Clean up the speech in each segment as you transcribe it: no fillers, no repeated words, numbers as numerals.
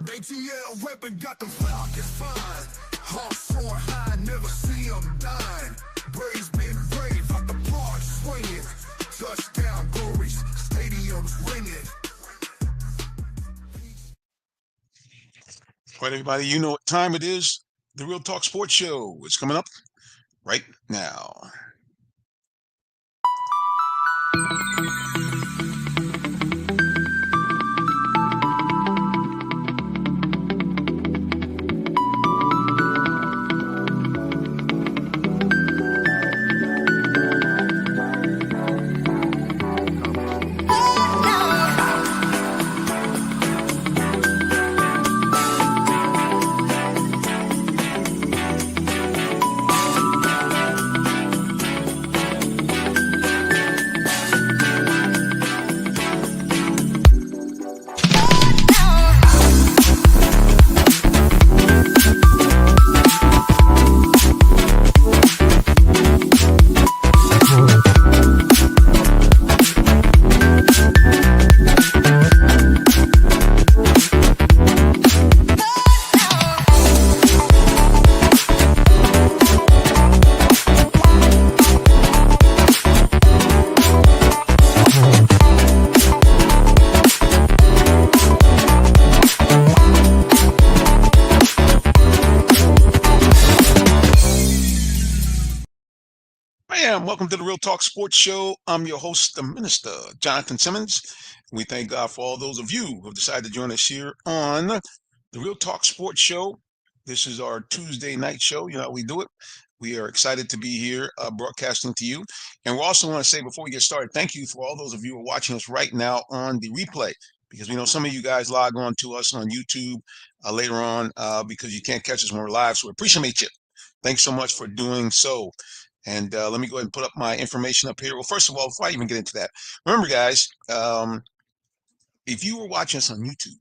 ATL reppin' got the Falcons fine. Hawks soaring high, never see them dying. Braves been brave, out the park swinging. Touchdown glories, stadiums ringing. All right, everybody, you know what time it is. The Real Talk Sports Show is coming up right now. Welcome to the Real Talk Sports Show. I'm your host, the Minister, Jonathan Simmons. We thank God for all those of you who have decided to join us here on the Real Talk Sports Show. This is our Tuesday night show. You know how we do it. We are excited to be here broadcasting to you. And we also want to say before we get started, thank you for all those of you who are watching us right now on the replay, because we know some of you guys log on to us on YouTube later on because you can't catch us when we're live. So we appreciate you. Thanks so much for doing so. And let me go ahead and put up my information up here. Well, first of all, before I even get into that, remember, guys, if you were watching us on YouTube,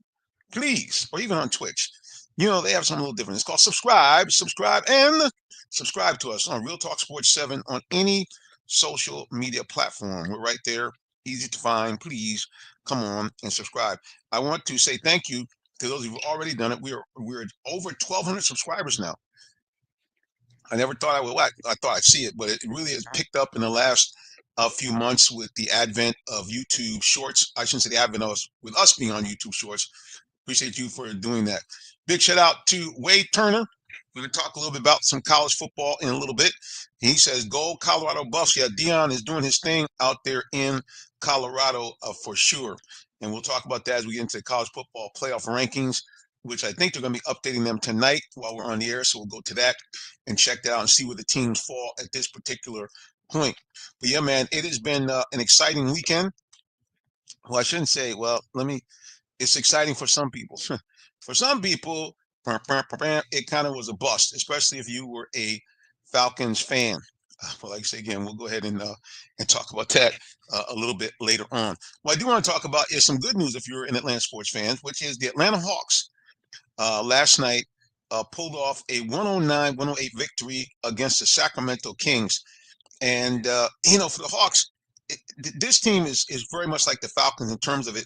please, or even on Twitch, you know, they have something a little different. It's called subscribe, and subscribe to us on Real Talk Sports 7 on any social media platform. We're right there, easy to find. Please come on and subscribe. I want to say thank you to those who've already done it. We're over 1,200 subscribers now. I never thought I would. I thought I'd see it, but it really has picked up in the last few months with the advent of YouTube Shorts. I shouldn't say the advent of us, with us being on YouTube Shorts. Appreciate you for doing that. Big shout out to Wade Turner. We're going to talk a little bit about some college football in a little bit. He says, "Go Colorado Buffs." Yeah, Deion is doing his thing out there in Colorado for sure. And we'll talk about that as we get into the college football playoff rankings, which I think they're going to be updating them tonight while we're on the air. So we'll go to that and check that out and see where the teams fall at this particular point. But yeah, man, it has been an exciting weekend. Well, I shouldn't say, it's exciting for some people. For some people, it kind of was a bust, especially if you were a Falcons fan. Well, like I say again, we'll go ahead and talk about that a little bit later on. What I do want to talk about is some good news if you're an Atlanta sports fan, which is the Atlanta Hawks last night pulled off a 109-108 victory against the Sacramento Kings. And, you know, for the Hawks, this team is very much like the Falcons in terms of it.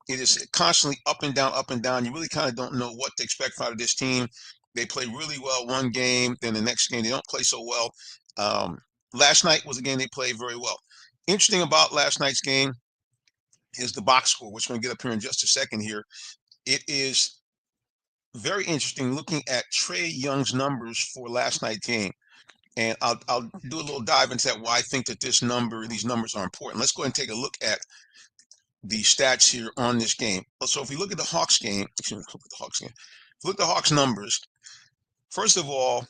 It is constantly up and down, up and down. You really kind of don't know what to expect out of this team. They play really well one game, then the next game they don't play so well. Last night was a game they played very well. Interesting about last night's game is the box score, which we're going to get up here in just a second here. It is very interesting looking at Trae Young's numbers for last night's game. And I'll do a little dive into that, why I think that these numbers are important. Let's go ahead and take a look at the stats here on this game. So if we look at the Hawks game, if you look at the Hawks numbers, first of all,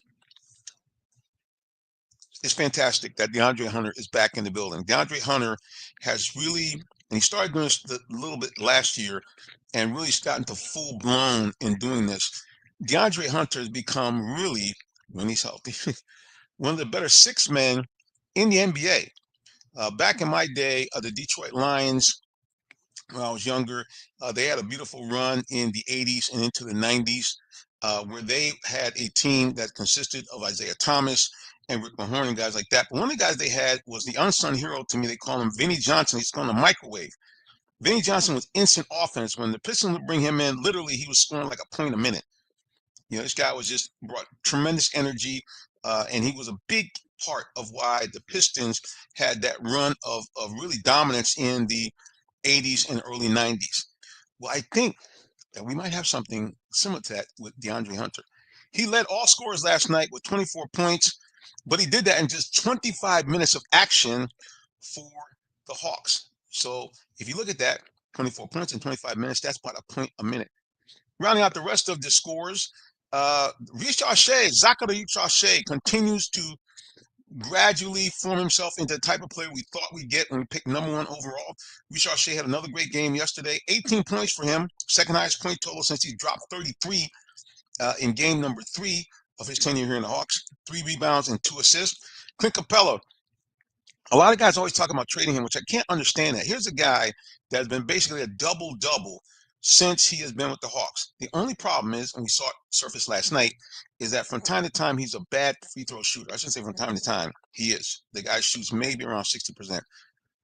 it's fantastic that DeAndre Hunter is back in the building. DeAndre Hunter has really, and he started doing this a little bit last year, and really gotten to full blown in doing this. DeAndre Hunter has become really, when he's healthy, one of the better six men in the NBA. Back in my day, the Detroit Lions, when I was younger, they had a beautiful run in the 80s and into the 90s, where they had a team that consisted of Isaiah Thomas and Rick Mahorn and guys like that. But one of the guys they had was the unsung hero to me. They call him Vinnie Johnson. He's called a microwave. Vinny Johnson was instant offense. When the Pistons would bring him in, literally he was scoring like a point a minute. This guy was just brought tremendous energy, and he was a big part of why the Pistons had that run of really dominance in the 80s and early 90s. Well, I think that we might have something similar to that with DeAndre Hunter. He led all scorers last night with 24 points, but he did that in just 25 minutes of action for the Hawks. So if you look at that, 24 points in 25 minutes, that's about a point a minute. Rounding out the rest of the scores, Zachary Richard continues to gradually form himself into the type of player we thought we'd get when we picked #1 overall. Richard had another great game yesterday. 18 points for him, second highest point total since he dropped 33 in game number 3 of his tenure here in the Hawks. 3 rebounds and 2 assists. Clint Capella, a lot of guys always talk about trading him, which I can't understand that. Here's a guy that has been basically a double-double since he has been with the Hawks. The only problem is, and we saw it surface last night, is that from time to time, he's a bad free throw shooter. I shouldn't say from time to time. He is. The guy shoots maybe around 60%.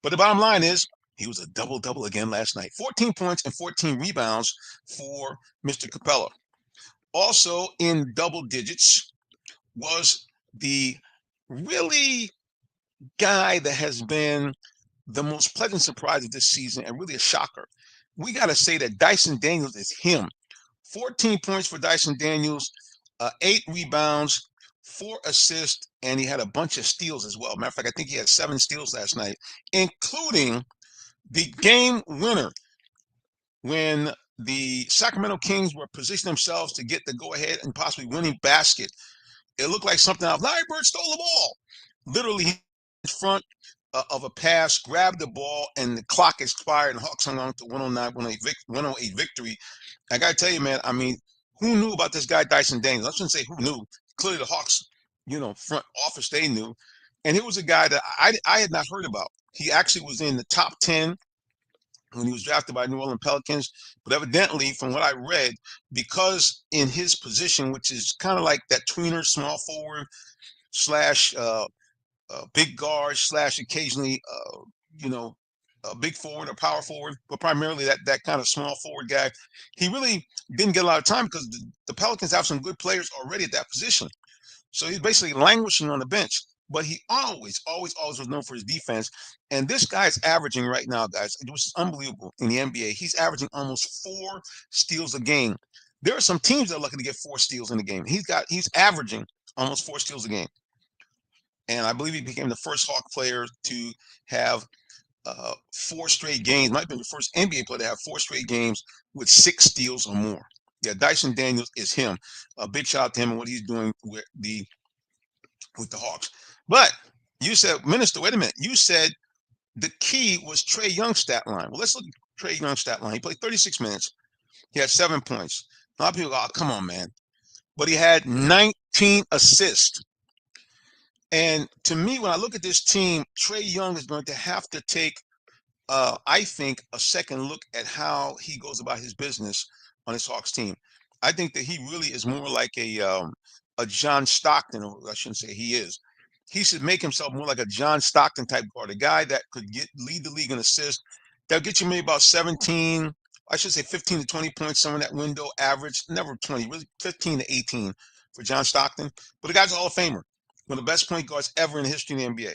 But the bottom line is, he was a double-double again last night. 14 points and 14 rebounds for Mr. Capella. Also in double digits was the really guy that has been the most pleasant surprise of this season and really a shocker. We got to say that Dyson Daniels is him. 14 points for Dyson Daniels, 8 rebounds, 4 assists, and he had a bunch of steals as well. Matter of fact, I think he had 7 steals last night, including the game winner when the Sacramento Kings were positioning themselves to get the go-ahead and possibly winning basket. It looked like something out. Larry Bird stole the ball. Literally in front of a pass, grabbed the ball, and the clock expired, and Hawks hung on to 109, 108 victory. I got to tell you, man, I mean, who knew about this guy, Dyson Daniels? I shouldn't say who knew. Clearly the Hawks, front office, they knew. And he was a guy that I had not heard about. He actually was in the top 10 when he was drafted by New Orleans Pelicans. But evidently, from what I read, because in his position, which is kind of like that tweener, small forward slash big guard slash occasionally, a big forward or power forward, but primarily that kind of small forward guy, he really didn't get a lot of time because the Pelicans have some good players already at that position. So he's basically languishing on the bench. But he always, always, always was known for his defense. And this guy's averaging right now, guys, it was unbelievable in the NBA. He's averaging almost 4 steals a game. There are some teams that are lucky to get 4 steals in a game. He's averaging almost 4 steals a game. And I believe he became the first Hawk player to have 4 straight games. Might have been the first NBA player to have 4 straight games with 6 steals or more. Yeah, Dyson Daniels is him. A big shout out to him and what he's doing with the Hawks. But you said, Minister, wait a minute. You said the key was Trae Young's stat line. Well, let's look at Trae Young's stat line. He played 36 minutes. He had 7 points. A lot of people go, oh, come on, man. But he had 19 assists. And to me, when I look at this team, Trae Young is going to have to take, I think, a second look at how he goes about his business on his Hawks team. I think that he really is more like a John Stockton, or I shouldn't say he is. He should make himself more like a John Stockton type guard, a guy that could lead the league in assists. That'll get you maybe about 17, I should say 15 to 20 points, somewhere in that window, average, never 20, really 15 to 18 for John Stockton. But the guy's a Hall of Famer, one of the best point guards ever in the history of the NBA.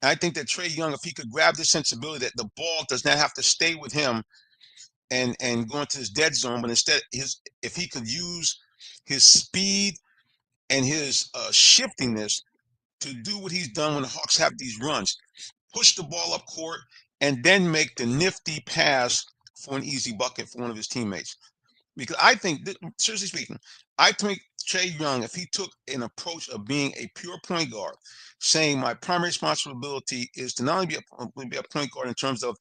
And I think that Trae Young, if he could grab this sensibility that the ball does not have to stay with him and go into his dead zone, but instead if he could use his speed and his shiftiness to do what he's done when the Hawks have these runs, push the ball up court, and then make the nifty pass for an easy bucket for one of his teammates. Because I think, seriously speaking, I think Trae Young, if he took an approach of being a pure point guard, saying my primary responsibility is to not only be a point guard in terms of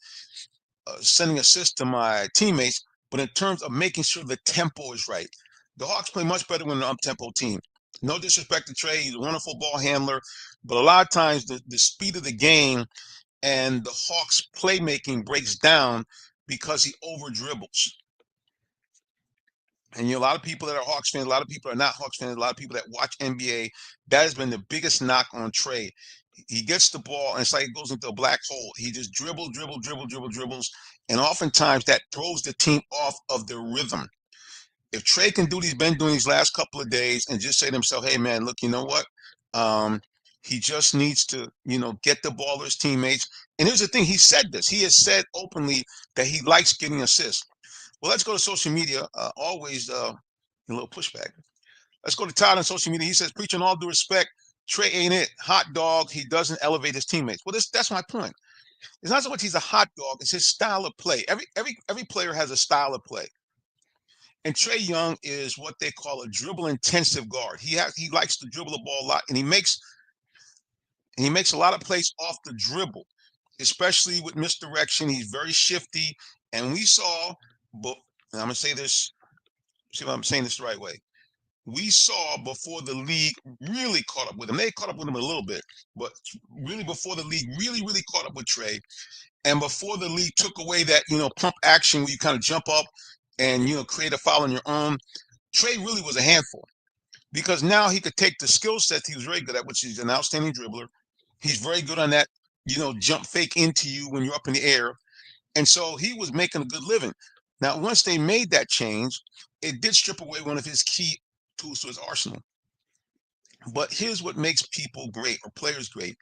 sending assists to my teammates, but in terms of making sure the tempo is right. The Hawks play much better when they're an up-tempo team. No disrespect to Trae, he's a wonderful ball handler, but a lot of times the speed of the game and the Hawks' playmaking breaks down because he over dribbles. And a lot of people that are Hawks fans, a lot of people are not Hawks fans, a lot of people that watch NBA, that has been the biggest knock on Trae. He gets the ball, and it's like it goes into a black hole. He just dribbles, and oftentimes that throws the team off of their rhythm. If Trey can do what he's been doing these last couple of days and just say to himself, hey, man, look, you know what? Um, he just needs to, get the ball to his teammates. And here's the thing. He said this. He has said openly that he likes getting assists. Well, let's go to social media. Always a little pushback. Let's go to Todd on social media. He says, preaching all due respect, Trey ain't it. Hot dog. He doesn't elevate his teammates. Well, that's my point. It's not so much he's a hot dog. It's his style of play. Every player has a style of play. And Trey Young is what they call a dribble intensive guard. He likes to dribble the ball a lot, and he makes a lot of plays off the dribble, especially with misdirection. He's very shifty, and we saw. But I'm gonna say this. See if I'm saying this the right way. We saw before the league really caught up with him. They caught up with him a little bit, but really before the league really caught up with Trey, and before the league took away that pump action where you kind of jump up and create a foul on your own. Trey really was a handful because now he could take the skill set he was very good at, which is an outstanding dribbler. He's very good on that, jump fake into you when you're up in the air. And so he was making a good living. Now, once they made that change, it did strip away one of his key tools to his arsenal. But here's what makes people great or players great.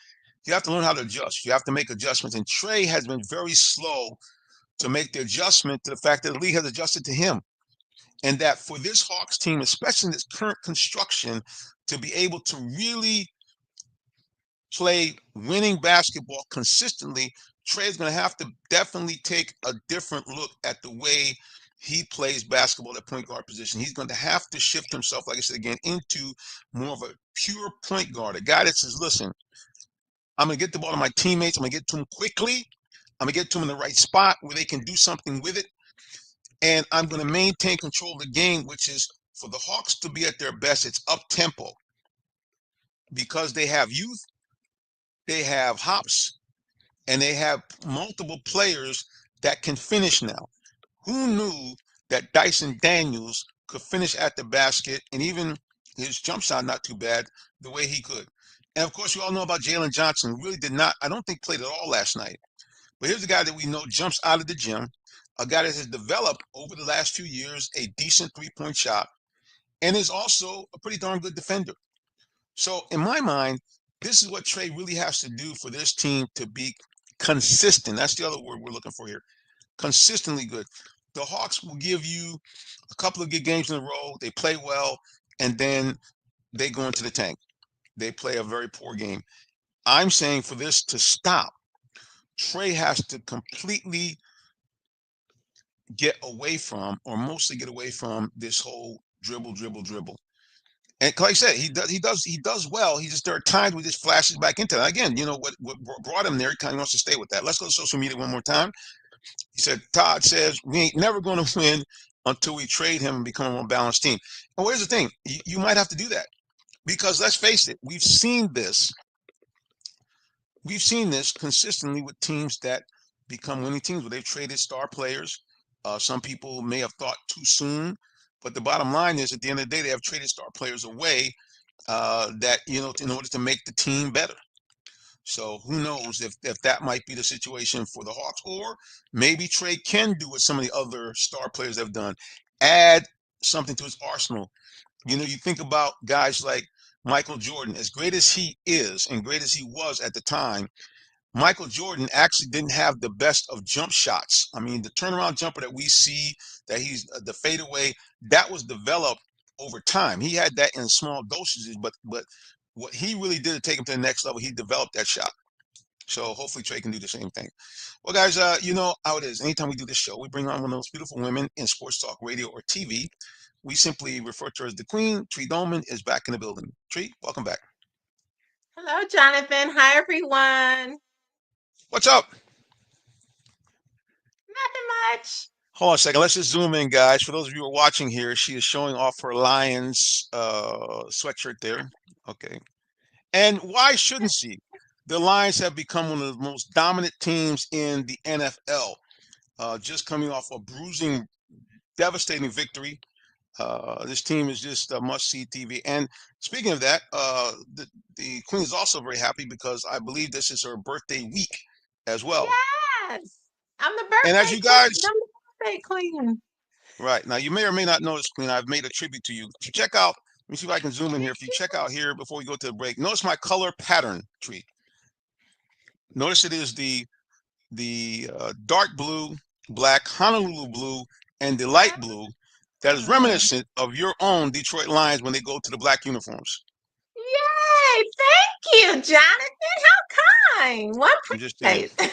You have to learn how to adjust. You have to make adjustments. And Trey has been very slow to make the adjustment to the fact that the league has adjusted to him. And that for this Hawks team, especially in this current construction, to be able to really play winning basketball consistently, Trey is going to have to definitely take a different look at the way he plays basketball at point guard position. He's going to have to shift himself, like I said again, into more of a pure point guard, a guy that says, listen, I'm going to get the ball to my teammates. I'm going to get to them quickly. I'm going to get to them in the right spot where they can do something with it. And I'm going to maintain control of the game, which is for the Hawks to be at their best. It's up tempo because they have youth, they have hops, and they have multiple players that can finish now. Who knew that Dyson Daniels could finish at the basket and even his jump shot not too bad the way he could? And of course, you all know about Jalen Johnson, who really did not, I don't think, played at all last night. But here's a guy that we know jumps out of the gym, a guy that has developed over the last few years a decent three-point shot and is also a pretty darn good defender. So in my mind, this is what Trey really has to do for this team to be consistent. That's the other word we're looking for here. Consistently good. The Hawks will give you a couple of good games in a row. They play well, and then they go into the tank. They play a very poor game. I'm saying for this to stop, Trey has to completely get away from, or mostly get away from, this whole dribble. And like I said, he does well. He just, there are times where he just flashes back into that. Again, what brought him there, he kind of wants to stay with that. Let's go to social media one more time. He said, Todd says, we ain't never going to win until we trade him and become a more balanced team. And here's the thing, you might have to do that because let's face it, we've seen this consistently with teams that become winning teams where they've traded star players. Some people may have thought too soon, but the bottom line is at the end of the day, they have traded star players away that, in order to make the team better. So who knows if that might be the situation for the Hawks, or maybe Trey can do what some of the other star players have done, add something to his arsenal. You think about guys like Michael Jordan, as great as he is and great as he was at the time. Michael Jordan actually didn't have the best of jump shots. I mean, the turnaround jumper that we see, that he's the fadeaway, that was developed over time. He had that in small dosages, but what he really did to take him to the next level, he developed that shot. So hopefully Trey can do the same thing. Well, guys, you know how it is. Anytime we do this show, we bring on one of those beautiful women in sports talk radio or TV. We simply refer to her as the Queen. Tree Dolman is back in the building. Tree, welcome back. Hello, Jonathan. Hi, everyone. What's up? Nothing much. Hold on a second. Let's just zoom in, guys. For those of you who are watching here, she is showing off her Lions sweatshirt there. Okay. And why shouldn't she? The Lions have become one of the most dominant teams in the NFL, just coming off a bruising, devastating victory This team is just a must-see TV. And speaking of that, the Queen is also very happy because I believe this is her birthday week as well. Yes. I'm the And as birthday you queen. guys, I'm the birthday queen. right now, you may or may not know this, Queen. I've made a tribute to you. If you check out, let me see if I can zoom in here. If you check out here before we go to the break, notice my color pattern tree. Notice it is the dark blue, black, Honolulu blue, and the light blue that is Ah, reminiscent of your own Detroit Lions when they go to the black uniforms. yay. Thank you, Jonathan. How kind. One I'm just saying. praise.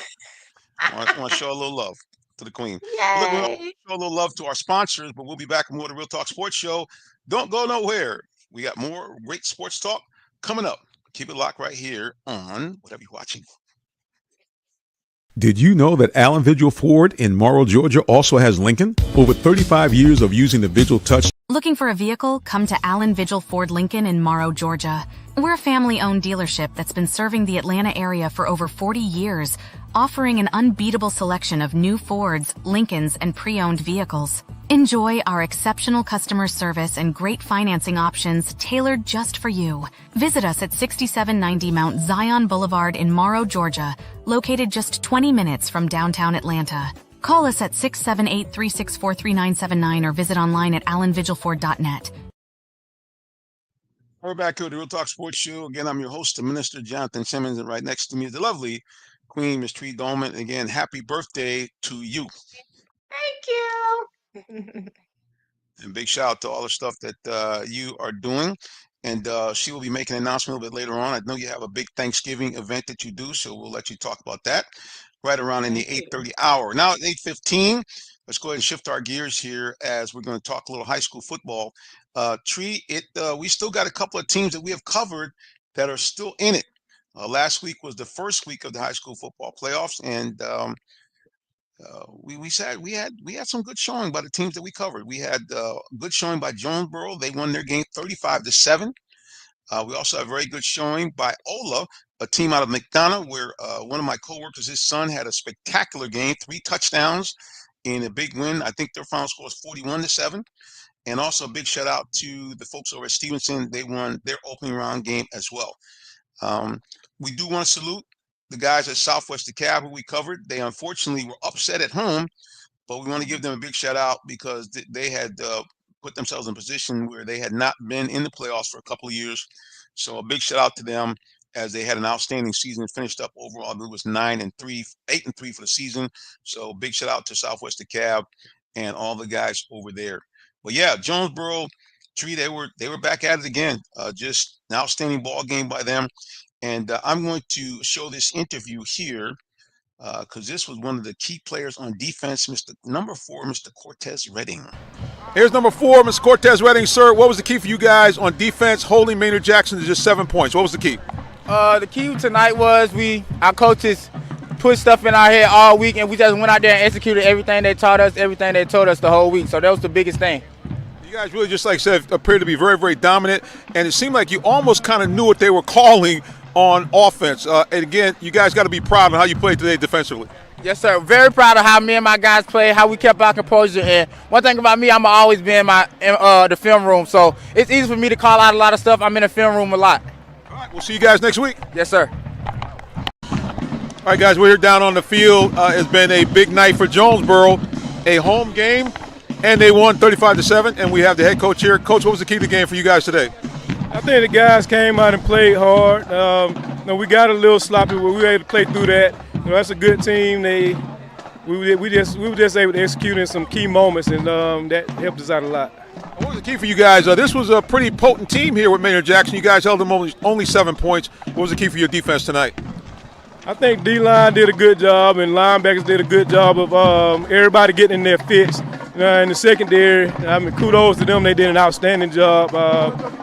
I want to show a little love to the Queen. Well, look, we want Yay. to show a little love to our sponsors, but we'll be back with more of the Real Talk Sports Show. Don't go nowhere. We got more great sports talk coming up. Keep it locked right here on whatever you're watching. Did you know that Allen Vigil Ford in Morrow, Georgia also has Lincoln? Over 35 years of using the Vigil Touch. Looking for a vehicle? Come to Allen Vigil Ford Lincoln in Morrow, Georgia. We're a family-owned dealership that's been serving the Atlanta area for over 40 years, offering an unbeatable selection of new Fords, Lincolns, and pre-owned vehicles. Enjoy our exceptional customer service and great financing options tailored just for you. Visit us at 6790 Mount Zion Boulevard in Morrow, Georgia, located just 20 minutes from downtown Atlanta. Call us at 678-364-3979 or visit online at allenvigilford.net. We're back here at the Real Talk Sports Show. Again, I'm your host, the Minister Jonathan Simmons, and right next to me is the lovely Queen, Miss Tree Dolman. Again, happy birthday to you. Thank you. And big shout out to all the stuff that you are doing. And she will be making an announcement a little bit later on. I know you have a big Thanksgiving event that you do, so we'll let you talk about that right around in the Thank you. 8:30 hour. Now at 8:15, let's go ahead and shift our gears here as we're going to talk a little high school football. Tree, we still got a couple of teams that we have covered that are still in it. Last week was the first week of the high school football playoffs, and we had some good showing by the teams that we covered. We had good showing by Jonesboro. They won their game 35-7. We also have a very good showing by Ola, a team out of McDonough, where one of my coworkers, his son, had a spectacular game, 3 touchdowns in a big win. I think their final score was 41-7. And also a big shout out to the folks over at Stevenson. They won their opening round game as well. We do want to salute the guys at Southwest DeKalb who we covered. They unfortunately were upset at home, but we want to give them a big shout out because they had put themselves in a position where they had not been in the playoffs for a couple of years. So a big shout out to them as they had an outstanding season, finished up overall. I believe it was 9-3, 8-3 for the season. So big shout out to Southwest DeKalb and all the guys over there. But yeah, Jonesboro Tree, they were back at it again. Just an outstanding ball game by them. And I'm going to show this interview here because this was one of the key players on defense, number 4, Mr. Cortez Redding. Here's number 4, Mr. Cortez Redding. Sir, what was the key for you guys on defense, holding Maynard Jackson to just 7 points? What was the key? The key tonight was our coaches put stuff in our head all week, and we just went out there and executed everything they taught us, everything they told us the whole week. So that was the biggest thing. You guys really, just like I said, appeared to be very, very dominant, and it seemed like you almost kind of knew what they were calling on offense. And again, you guys got to be proud of how you played today defensively. Yes, sir. Very proud of how me and my guys played, how we kept our composure. And one thing about me, I'm always be in the film room, so it's easy for me to call out a lot of stuff. I'm in the film room a lot. All right, we'll see you guys next week. Yes, sir. All right, guys, we're here down on the field. It's been a big night for Jonesboro, a home game, and they won 35-7. And we have the head coach here. Coach, what was the key to the game for you guys today? I think the guys came out and played hard. We got a little sloppy, but we were able to play through that. That's a good team. We were just able to execute in some key moments, and that helped us out a lot. What was the key for you guys? This was a pretty potent team here with Maynard Jackson. You guys held them only 7 points. What was the key for your defense tonight? I think D-line did a good job, and linebackers did a good job of everybody getting in their fits. In the secondary, kudos to them. They did an outstanding job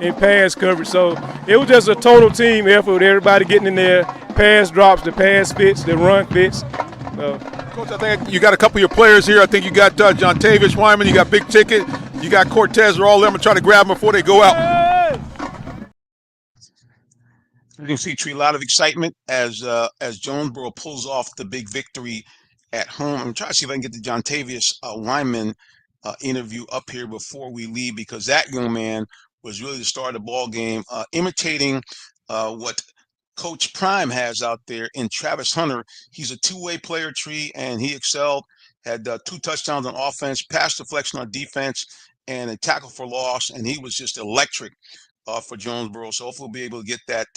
in pass coverage. So it was just a total team effort with everybody getting in their pass drops, the pass fits, the run fits. Coach, I think you got a couple of your players here. I think you got John Tavish Wyman, you got Big Ticket, you got Cortez. They're all there. I'm going to try to grab them before they go out. You can see, Tree, a lot of excitement as Jonesboro pulls off the big victory at home. I'm trying to see if I can get the John Tavius Wyman interview up here before we leave, because that young man was really the star of the ball game, imitating what Coach Prime has out there in Travis Hunter. He's a two-way player tree, and he excelled. Had 2 touchdowns on offense, pass deflection on defense, and a tackle for loss. And he was just electric for Jonesboro. So hopefully we'll be able to get that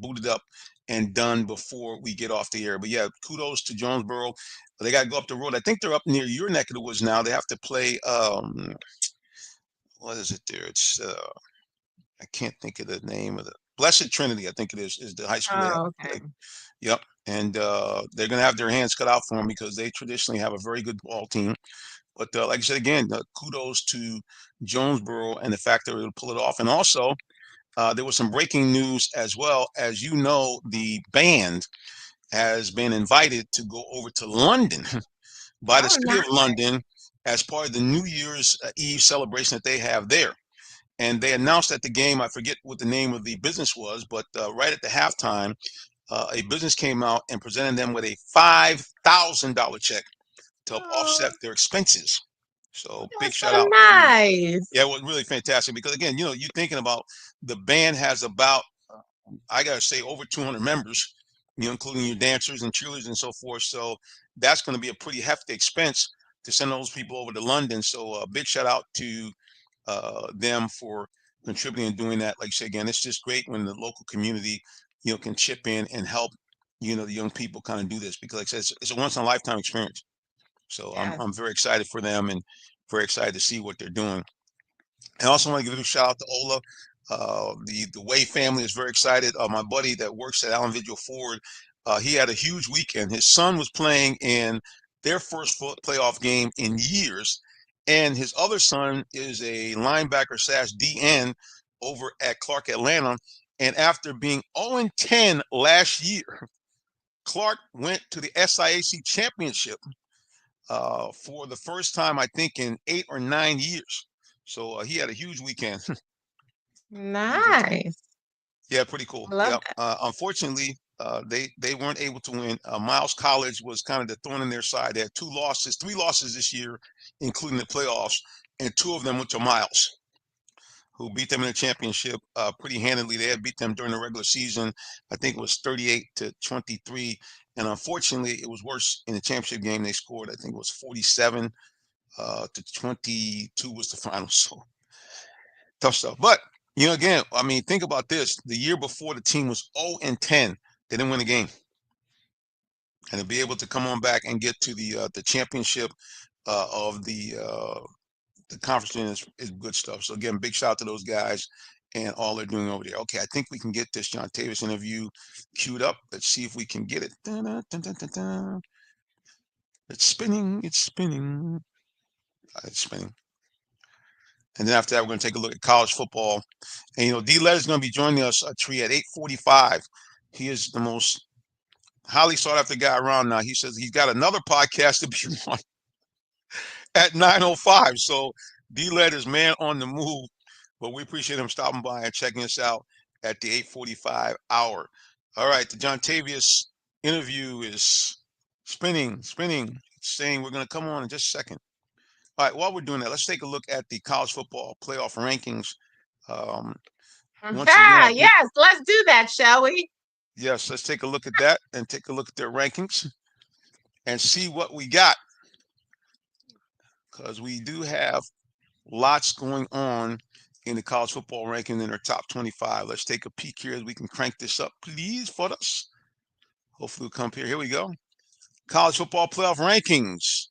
booted up and done before we get off the air. But yeah, kudos to Jonesboro. They got to go up the road. I think they're up near your neck of the woods now. They have to play. What is it there? It's I can't think of the name of the Blessed Trinity. I think it is the high school they have Oh, to okay. play. Yep, and they're going to have their hands cut out for them because they traditionally have a very good ball team. But like I said again, kudos to Jonesboro and the fact that they were able to pull it off. And also, there was some breaking news as well. As you know, the band has been invited to go over to London by the Oh, city of nice. London as part of the New Year's Eve celebration that they have there. And they announced at the game, I forget what the name of the business was, but right at the halftime, a business came out and presented them with a $5,000 check to help Oh, offset their expenses. So big that's shout so out to, nice. yeah, it was really fantastic because again, you know, you're thinking about the band has about, I gotta say, over 200 members, you know, including your dancers and cheerleaders and so forth. So that's going to be a pretty hefty expense to send those people over to London. So big shout out to them for contributing and doing that. Like I say again, it's just great when the local community, you know, can chip in and help, you know, the young people kind of do this because, like I said, it's a once in a lifetime experience. So Yes. I'm very excited for them and very excited to see what they're doing. I also want to give a shout out to Ola. The Way family is very excited. My buddy that works at Allen Vigil Ford, he had a huge weekend. His son was playing in their first playoff game in years, and his other son is a linebacker slash DN over at Clark Atlanta. And after being 0-10 last year, Clark went to the SIAC championship for the first time, I think, in 8 or 9 years. So he had a huge weekend. Huge weekend. Nice. Yeah, pretty cool. I love Yeah. that. Unfortunately, they weren't able to win. Miles College was kind of the thorn in their side. They had 3 losses this year, including the playoffs, and 2 of them went to Miles, who beat them in the championship pretty handily. They had beat them during the regular season. I think it was 38-23, and unfortunately, it was worse in the championship game. They scored, I think it was 47 to 22 was the final. So tough stuff. But you know, again, I mean, think about this: the year before, the team was 0-10. They didn't win a game, and to be able to come on back and get to the championship of the conference is good stuff. So again, big shout out to those guys and all they're doing over there. Okay, I think we can get this John Tavis interview queued up. Let's see if we can get it. Dun, dun, dun, dun, dun, dun. It's spinning. It's spinning. It's spinning. And then after that, we're going to take a look at college football. And, you know, D-Led is going to be joining us, Tree, at 8:45. He is the most highly sought after guy around now. He says he's got another podcast to be on at 9:05. So D-Led is man on the move. But we appreciate him stopping by and checking us out at the 8:45 hour. All right, the John Tavius interview is spinning, saying we're going to come on in just a second. All right, while we're doing that, let's take a look at the college football playoff rankings. Once again, I think, Yes, let's do that, shall we? yes, let's take a look at that and take a look at their rankings and see what we got. Because we do have lots going on in the college football ranking in their top 25. Let's take a peek here as we can crank this up, please, for us. Hopefully we'll come here. Here we go. College football playoff rankings.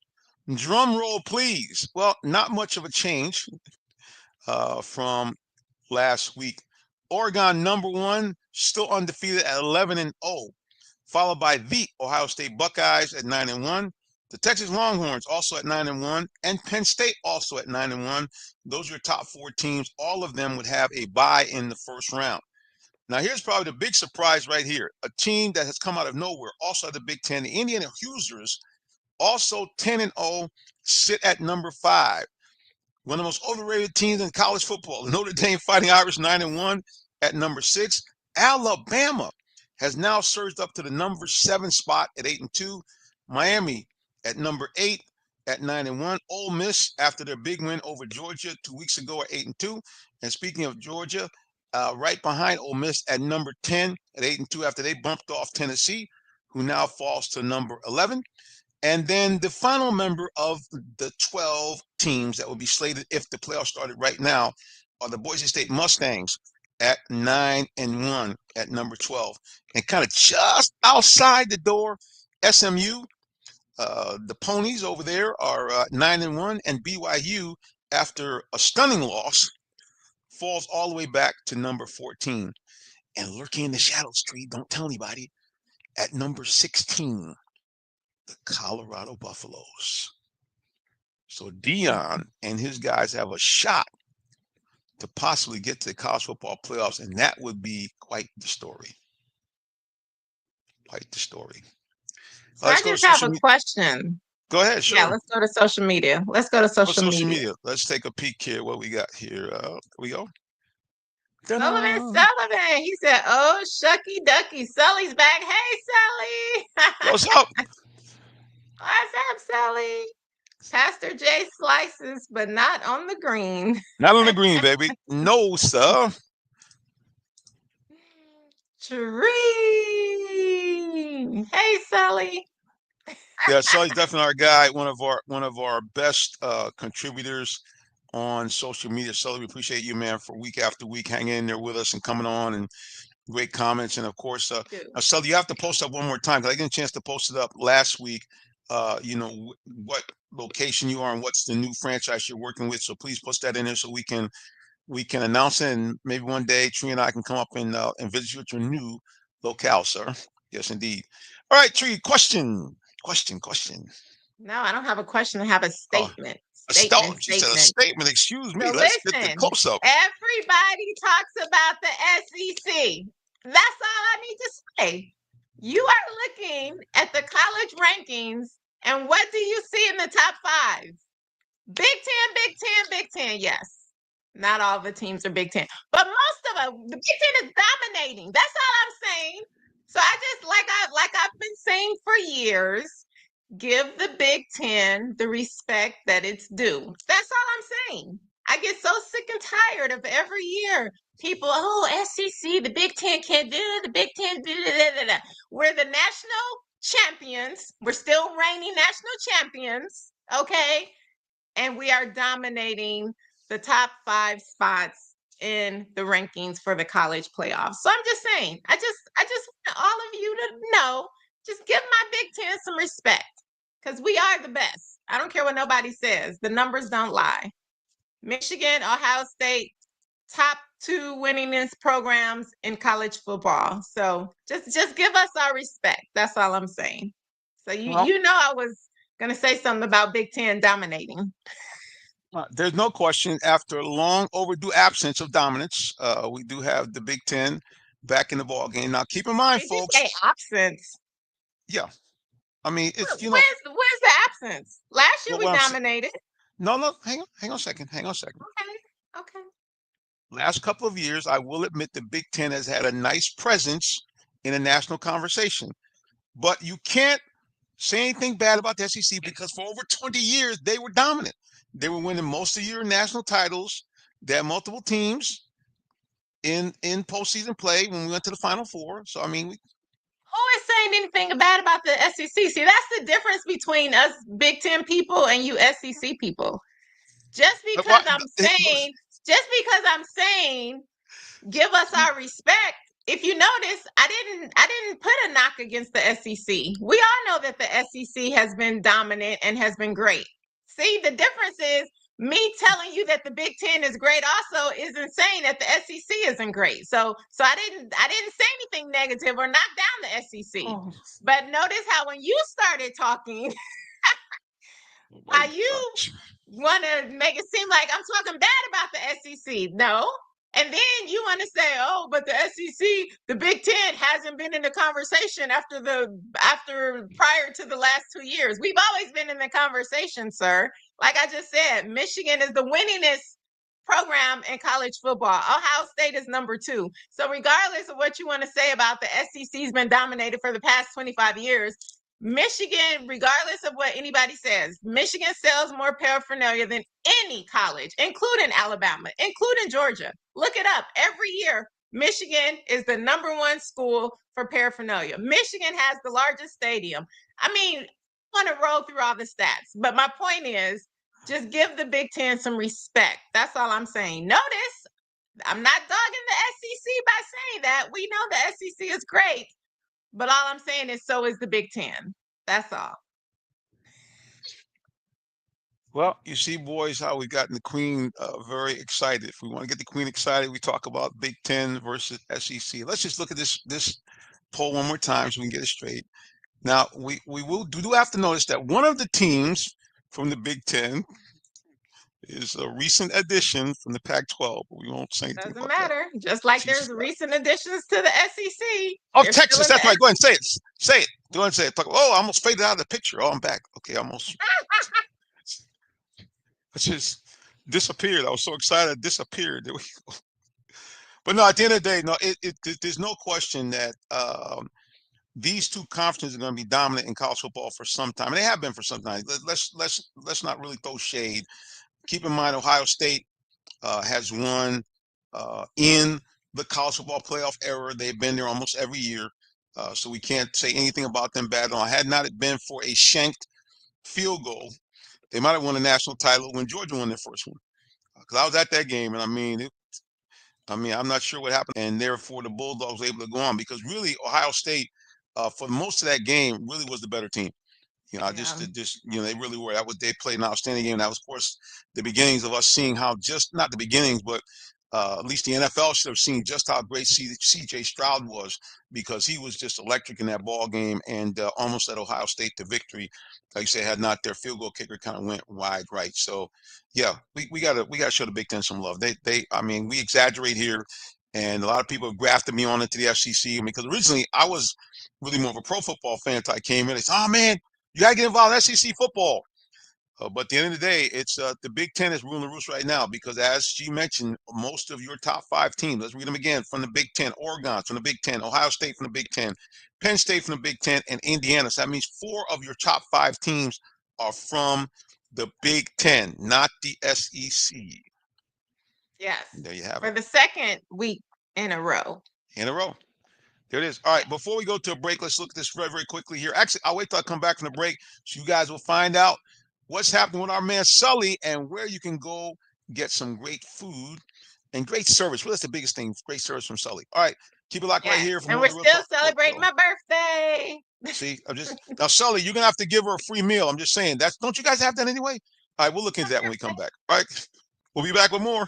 Drum roll, please. Well, not much of a change from last week. Oregon #1, still undefeated at 11-0, followed by the Ohio State Buckeyes at 9-1. The Texas Longhorns also at 9-1, and Penn State also at 9-1. Those are your top 4 teams. All of them would have a bye in the first round. Now, here's probably the big surprise right here. A team that has come out of nowhere, also at the Big Ten, the Indiana Hoosiers, also 10-0, sit at #5. One of the most overrated teams in college football, the Notre Dame Fighting Irish 9-1 at #6. Alabama has now surged up to the #7 spot at 8-2. Miami at #8, at 9-1. Ole Miss, after their big win over Georgia 2 weeks ago, are 8-2. And speaking of Georgia, right behind Ole Miss at number 10 at 8-2 after they bumped off Tennessee, who now falls to number 11. And then the final member of the 12 teams that will be slated if the playoffs started right now are the Boise State Mustangs at 9-1 at number 12. And kind of just outside the door, SMU, the Ponies over there are 9-1, and BYU, after a stunning loss, falls all the way back to number 14. And lurking in the shadows, Tree, don't tell anybody, at number 16, the Colorado Buffaloes. So Dion and his guys have a shot to possibly get to the college football playoffs, and that would be quite the story. Quite the story. So I just have a question. Go ahead, sure. Yeah, let's go to social media. Let's go to social media. Let's take a peek here. What we got here? Here we go. Sullivan, he said, "Oh, shucky ducky, Sully's back. Hey, Sully." What's up? What's up, Sully? Pastor J slices, but not on the green. Not on the green, baby. No, sir. Tree. Hey, Sully. Yeah, Sully's definitely our guy. One of our best contributors on social media. Sully, we appreciate you, man, for week after week hanging in there with us and coming on and great comments. And of course, Sully, you have to post up one more time because I didn't get a chance to post it up last week. What location you are and what's the new franchise you're working with. So please post that in there so we can announce it, and maybe one day Tree and I can come up and visit you at your new locale, sir. Yes, indeed. All right, Tree, question. No, I don't have a question. I have a statement. She said a statement. Excuse me. So Let's get the close up. Everybody talks about the SEC. That's all I need to say. You are looking at the college rankings, and what do you see in the top 5? Big Ten. Yes, not all the teams are Big Ten, but most of them, the Big Ten is dominating. That's all I'm saying. So I just, like I've been saying for years, give the Big Ten the respect that it's due. That's all I'm saying. I get so sick and tired of every year people, SEC, the Big Ten can't do it. The Big Ten do it. We're the national champions. We're still reigning national champions, okay? And we are dominating the top 5 spots in the rankings for the college playoffs. So I'm just saying, I just want all of you to know, just give my Big Ten some respect because we are the best. I don't care what nobody says. The numbers don't lie. Michigan, Ohio State, top 2 winningest programs in college football. So just give us our respect. That's all I'm saying. So you know I was going to say something about Big Ten dominating. There's no question. After a long overdue absence of dominance, we do have the Big Ten back in the ball game. Now, keep in mind, folks. Did you say absence? Yeah. I mean, it's, where's the absence? Last year we dominated. No, hang on a second. Okay. Last couple of years, I will admit the Big Ten has had a nice presence in a national conversation. But you can't say anything bad about the SEC because for over 20 years, they were dominant. They were winning most of your national titles. They had multiple teams in postseason play when we went to the Final Four. So, I mean, who is saying anything bad about the SEC? See, that's the difference between us Big Ten people and you SEC people. Just because I'm saying, give us our respect. If you notice, I didn't put a knock against the SEC. We all know that the SEC has been dominant and has been great. See, the difference is me telling you that the Big Ten is great also isn't saying that the SEC isn't great. So I didn't say anything negative or knock down the SEC. Oh. But notice how when you started talking, how you want to make it seem like I'm talking bad about the SEC. No. And then you want to say, but the SEC, the Big Ten hasn't been in the conversation prior to the last 2 years. We've always been in the conversation, sir. Like I just said, Michigan is the winningest program in college football. Ohio State is number 2. So regardless of what you want to say about the SEC's been dominated for the past 25 years, Michigan, regardless of what anybody says, Michigan sells more paraphernalia than any college, including Alabama, including Georgia. Look it up. Every year, Michigan is the #1 school for paraphernalia. Michigan has the largest stadium. I mean, I want to roll through all the stats, but my point is just give the Big Ten some respect. That's all I'm saying. Notice, I'm not dogging the SEC by saying that. We know the SEC is great. But all I'm saying is so is the Big Ten. That's all. Well, you see, boys, how we gotten the Queen very excited. If we want to get the Queen excited, we talk about Big Ten versus SEC. Let's just look at this poll one more time so we can get it straight. Now, we do have to notice that one of the teams from the Big Ten is a recent addition from the Pac-12, but we won't say anything Doesn't about that. matter. Just like Jesus there's Christ. recent additions to the SEC. Oh, They're still Texas, in that's the right. Go ahead and say it. Say it. Go ahead and say it. Oh, I almost faded out of the picture. Oh, I'm back. Okay, almost. It just disappeared. I was so excited it disappeared. There we go. But no, at the end of the day, no, there's no question that these two conferences are going to be dominant in college football for some time. And they have been for some time. Let's not really throw shade. Keep in mind, Ohio State has won in the college football playoff era. They've been there almost every year. So we can't say anything about them bad. Had not it been for a shanked field goal, they might have won the national title when Georgia won their first one. Because I was at that game, and I'm not sure what happened, and therefore the Bulldogs were able to go on because really Ohio State, for most of that game, really was the better team. Yeah. They really were. They played an outstanding game. That was, of course, the beginnings of us seeing how not the beginnings, but at least the NFL should have seen just how great C.J. Stroud was because he was just electric in that ball game and almost led Ohio State to victory. Like you say, had not their field goal kicker kind of went wide right. So, yeah, we gotta show the Big Ten some love. We exaggerate here, and a lot of people have grafted me on into the FCC because originally I was really more of a pro football fan until I came in. They said, "Oh man, you gotta get involved in SEC football." But at the end of the day, it's the Big Ten is ruling the roost right now because, as she mentioned, most of your top 5 teams, let's read them again, from the Big Ten: Oregon from the Big Ten, Ohio State from the Big Ten, Penn State from the Big Ten, and Indiana. So that means 4 of your top 5 teams are from the Big Ten, not the SEC. Yes. There you have For it. the second week in a row. There it is. All right, before we go to a break, let's look at this very, very quickly here. Actually, I'll wait till I come back from the break so you guys will find out what's happening with our man Sully and where you can go get some great food and great service. Well, that's the biggest thing, great service from Sully. All right, keep it locked right here. And we're still celebrating my birthday. See, now, Sully, you're going to have to give her a free meal. I'm just saying, don't you guys have that anyway? All right, we'll look into that when we come back. All right, we'll be back with more.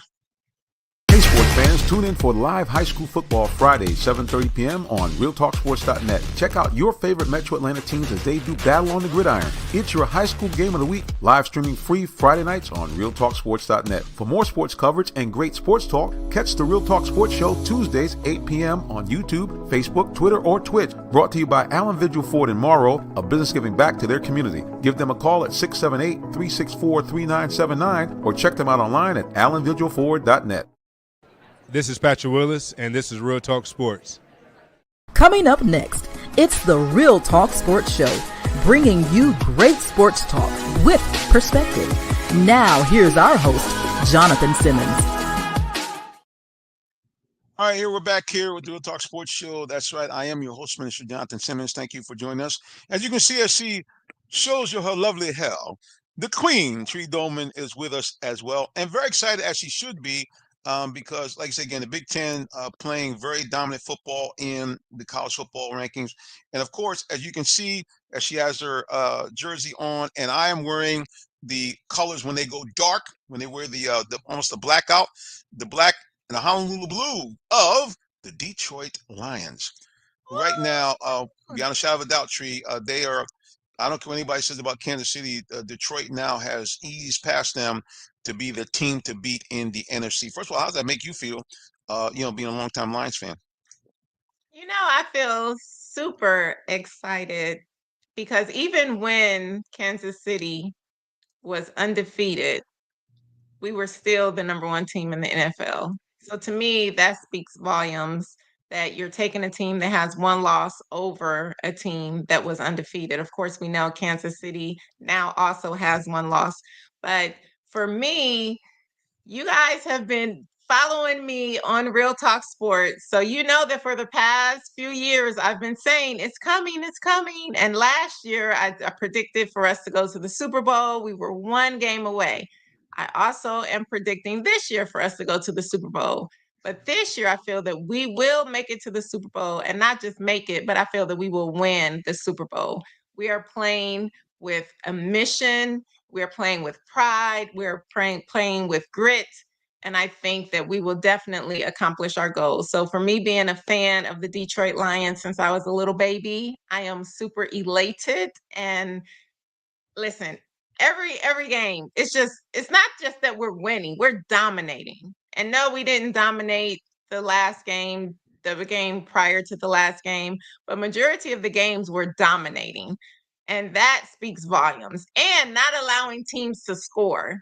Hey, sports fans, tune in for live high school football Friday, 7:30 p.m. on RealTalkSports.net. Check out your favorite Metro Atlanta teams as they do battle on the gridiron. It's your high school game of the week, live streaming free Friday nights on RealTalkSports.net. For more sports coverage and great sports talk, catch the Real Talk Sports Show Tuesdays, 8 p.m. on YouTube, Facebook, Twitter, or Twitch. Brought to you by Allen Vigil Ford in Morrow, a business giving back to their community. Give them a call at 678-364-3979 or check them out online at AllenVigilFord.net. This is Patrick Willis, and this is Real Talk Sports. Coming up next, it's the Real Talk Sports Show, bringing you great sports talk with perspective. Now, here's our host, Jonathan Simmons. All right, we're back here with the Real Talk Sports Show. That's right. I am your host, Minister Jonathan Simmons. Thank you for joining us. As you can see, as she shows you her lovely hair, the Queen, Tree Dolman, is with us as well, and very excited as she should be. Because, like I said, again, the Big Ten playing very dominant football in the college football rankings. And, of course, as you can see, as she has her jersey on, and I am wearing the colors when they go dark, when they wear the almost the blackout, the black and the Honolulu blue of the Detroit Lions. Right now, beyond a shadow of a doubt, Tree, they are, I don't care what anybody says about Kansas City, Detroit now has eased past them to be the team to beat in the NFC. First of all, how does that make you feel, being a longtime Lions fan? I feel super excited because even when Kansas City was undefeated, we were still the #1 team in the NFL. So to me, that speaks volumes that you're taking a team that has one loss over a team that was undefeated. Of course, we know Kansas City now also has one loss. But for me, you guys have been following me on Real Talk Sports. So you know that for the past few years, I've been saying it's coming, it's coming. And last year, I predicted for us to go to the Super Bowl. We were one game away. I also am predicting this year for us to go to the Super Bowl. But this year, I feel that we will make it to the Super Bowl, and not just make it, but I feel that we will win the Super Bowl. We are playing with a mission. We're playing with pride. We're playing with grit. And I think that we will definitely accomplish our goals. So for me, being a fan of the Detroit Lions since I was a little baby, I am super elated. And listen, every game, it's not just that we're winning, we're dominating. And no, we didn't dominate the last game, the game prior to the last game, but majority of the games we're dominating. And that speaks volumes. And not allowing teams to score.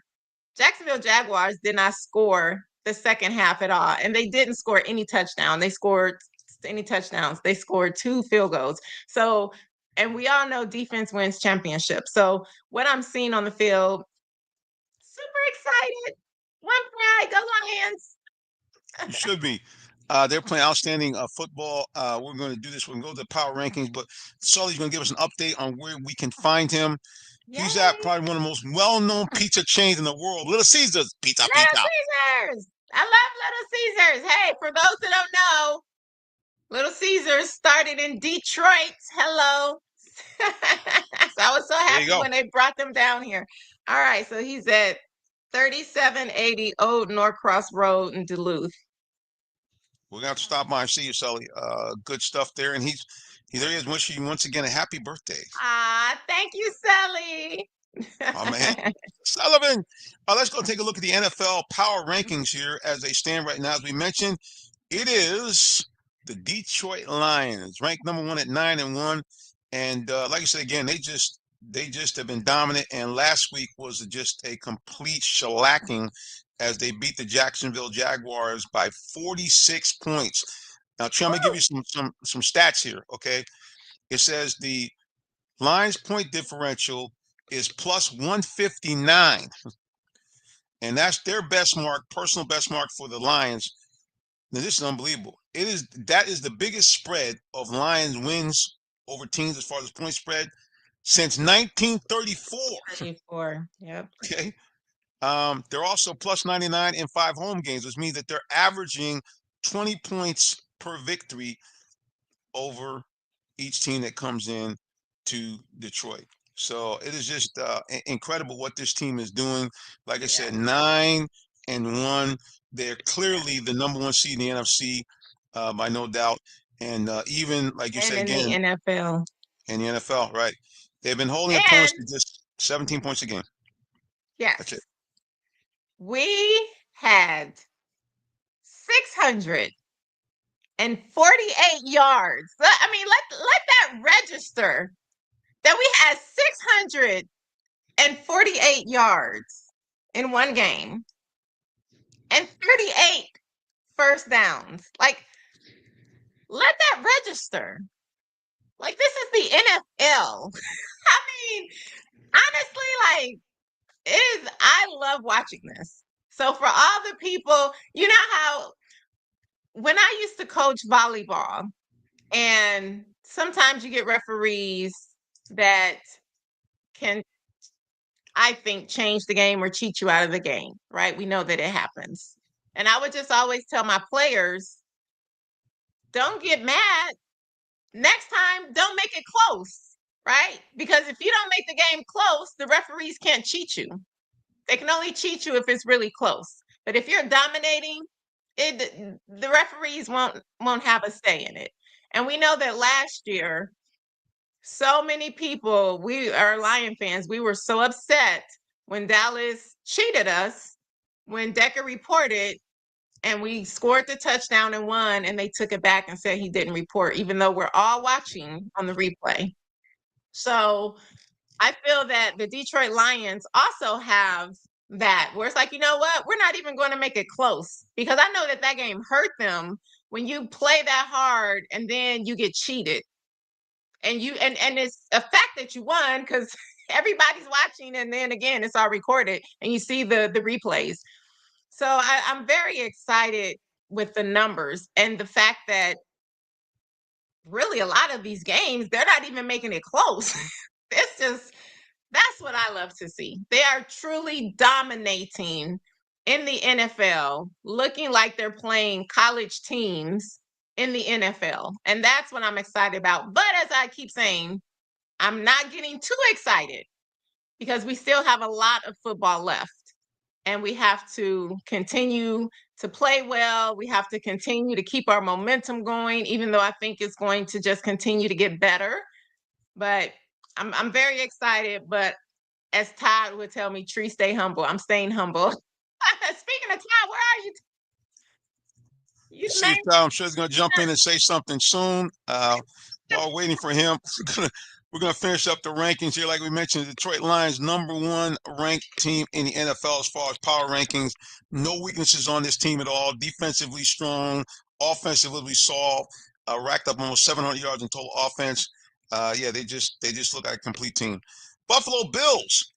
Jacksonville Jaguars did not score the second half at all. And they didn't score any touchdown. They scored any touchdowns. They scored 2 field goals. So, and we all know defense wins championships. So what I'm seeing on the field, super excited. One pride, go Lions. You should be. They're playing outstanding football. We're going to do this. We're going to go to the power rankings, but Sully's going to give us an update on where we can find him. He's at Yay. probably one of the most well-known pizza chains in the world, Little Caesars. Pizza, Little pizza. Caesars. I love Little Caesars. Hey, for those that don't know, Little Caesars started in Detroit. Hello. So I was so happy when they brought them down here. All right, so he's at 3780 Old Norcross Road in Duluth. We're gonna have to stop by and see you, Sully. Good stuff there, and there he is wishing you once again a happy birthday. Ah, thank you, Sully. Oh man, Sullivan. Let's go take a look at the NFL power rankings here as they stand right now. As we mentioned, it is the Detroit Lions ranked number 1 at 9-1, and like I said again, they just have been dominant. And last week was just a complete shellacking as they beat the Jacksonville Jaguars by 46 points. Now, Trey, I'm gonna give you some stats here. Okay, it says the Lions point differential is plus 159, and that's their best mark, personal best mark for the Lions. Now, this is unbelievable. That is the biggest spread of Lions wins over teams as far as point spread since 1934. 34. Yep. Okay. They're also plus 99 in 5 home games, which means that they're averaging 20 points per victory over each team that comes in to Detroit. So it is just incredible what this team is doing. Like I said, 9-1. They're clearly the number 1 seed in the NFC, by no doubt. And even like you said again, in the NFL. In the NFL, right? They've been holding opponents to just 17 points a game. Yes. That's it. We had 648 yards. I mean, let that register that we had 648 yards in one game and 38 first downs. Like, let that register. Like, this is the NFL. I mean, honestly, like, I love watching this. So for all the people, you know how when I used to coach volleyball, and sometimes you get referees that can, I think, change the game or cheat you out of the game, right? We know that it happens. And I would just always tell my players, don't get mad. Next time, don't make it close, right? Because if you don't make the game close, the referees can't cheat you. They can only cheat you if it's really close. But if you're dominating, the referees won't have a say in it. And we know that last year, so many people, we are Lion fans, we were so upset when Dallas cheated us, when Decker reported, and we scored the touchdown and won, and they took it back and said he didn't report, even though we're all watching on the replay. So I feel that the Detroit Lions also have that, where it's like, you know what? We're not even going to make it close, because I know that game hurt them when you play that hard and then you get cheated. And it's a fact that you won because everybody's watching, and then again it's all recorded and you see the replays. So I'm very excited with the numbers and the fact that really a lot of these games, they're not even making it close. That's what I love to see. They are truly dominating in the NFL, looking like they're playing college teams in the NFL. And that's what I'm excited about. But as I keep saying, I'm not getting too excited because we still have a lot of football left. And we have to continue to play well. We have to continue to keep our momentum going, even though I think it's going to just continue to get better. But I'm very excited. But as Todd would tell me, Tree, stay humble. I'm staying humble. Speaking of Todd, where are you? See, I'm sure he's going to jump in and say something soon. While waiting for him, we're going to finish up the rankings here. Like we mentioned, the Detroit Lions, #1 ranked team in the NFL as far as power rankings. No weaknesses on this team at all. Defensively strong, offensively we saw racked up almost 700 yards in total offense. Yeah, they just look like a complete team. Buffalo Bills,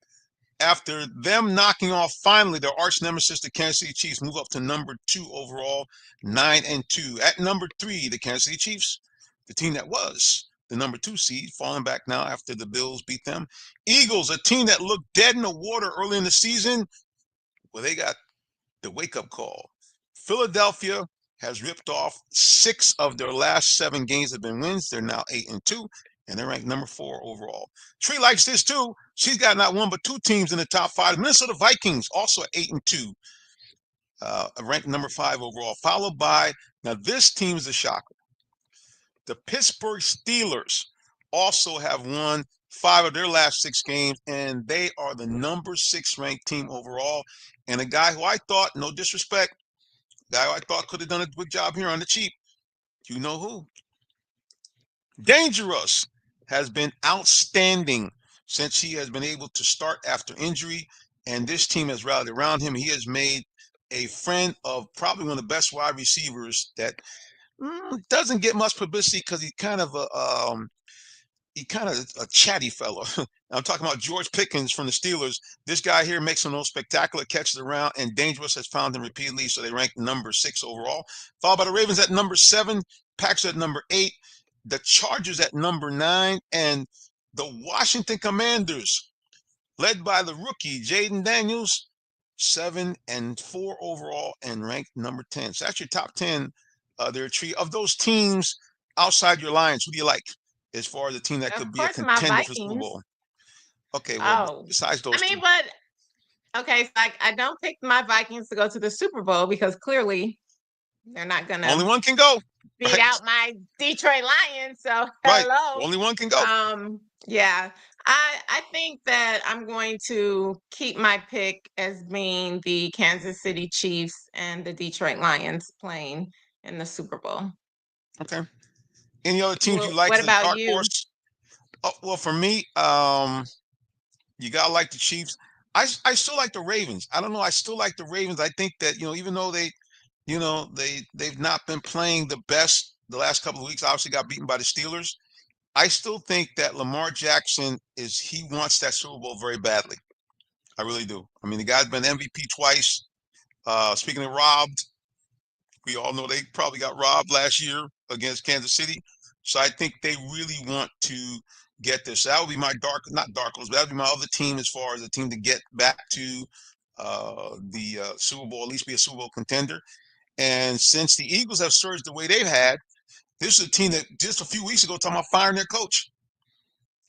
after them knocking off finally their arch nemesis, the Kansas City Chiefs, move up to #2 overall, 9-2. At #3, the Kansas City Chiefs, the team that was the #2 seed, falling back now after the Bills beat them. Eagles, a team that looked dead in the water early in the season, well, they got the wake-up call. Philadelphia has ripped off 6 of their last 7 games have been wins. They're now 8-2. And they're ranked #4 overall. Tree likes this too. She's got not one but 2 teams in the top 5. Minnesota Vikings also at 8-2, ranked #5 overall. Followed by, now this team is a shocker. The Pittsburgh Steelers also have won 5 of their last 6 games, and they are the #6 ranked team overall. And a guy who I thought, no disrespect, guy who I thought could have done a good job here on the cheap. You know who? Dangerous has been outstanding since he has been able to start after injury, and this team has rallied around him. He has made a friend of probably one of the best wide receivers that doesn't get much publicity because he's kind of a chatty fellow. I'm talking about George Pickens from the Steelers. This guy here makes some of those spectacular catches around, and Dangerous has found him repeatedly, so they rank #6 overall. Followed by the Ravens at #7, Packers at #8, the Chargers at #9, and the Washington Commanders, led by the rookie Dyson Daniels, 7-4 overall and ranked #10. So that's your top 10. There are 3 of those teams outside your Lions. Who do you like as far as a team that could be a contender for Super Bowl? Okay, well, besides those two. But okay, so I don't pick my Vikings to go to the Super Bowl because clearly they're not gonna. Only one can go. Beat out my Detroit Lions. So right. Hello. Only one can go. Yeah. I think that I'm going to keep my pick as being the Kansas City Chiefs and the Detroit Lions playing in the Super Bowl. Okay. Any other teams you like? What about you? Horse? Oh, well, for me, you gotta like the Chiefs. I still like the Ravens. I don't know. I still like the Ravens. I think that, even though they've not been playing the best the last couple of weeks, obviously got beaten by the Steelers. I still think that Lamar Jackson he wants that Super Bowl very badly. I really do. I mean, the guy's been MVP twice. Speaking of robbed, we all know they probably got robbed last year against Kansas City. So I think they really want to get this. That would be my not dark horse, but that would be my other team as far as a team to get back to the Super Bowl, at least be a Super Bowl contender. And since the Eagles have surged the way they've had, this is a team that just a few weeks ago talking about firing their coach.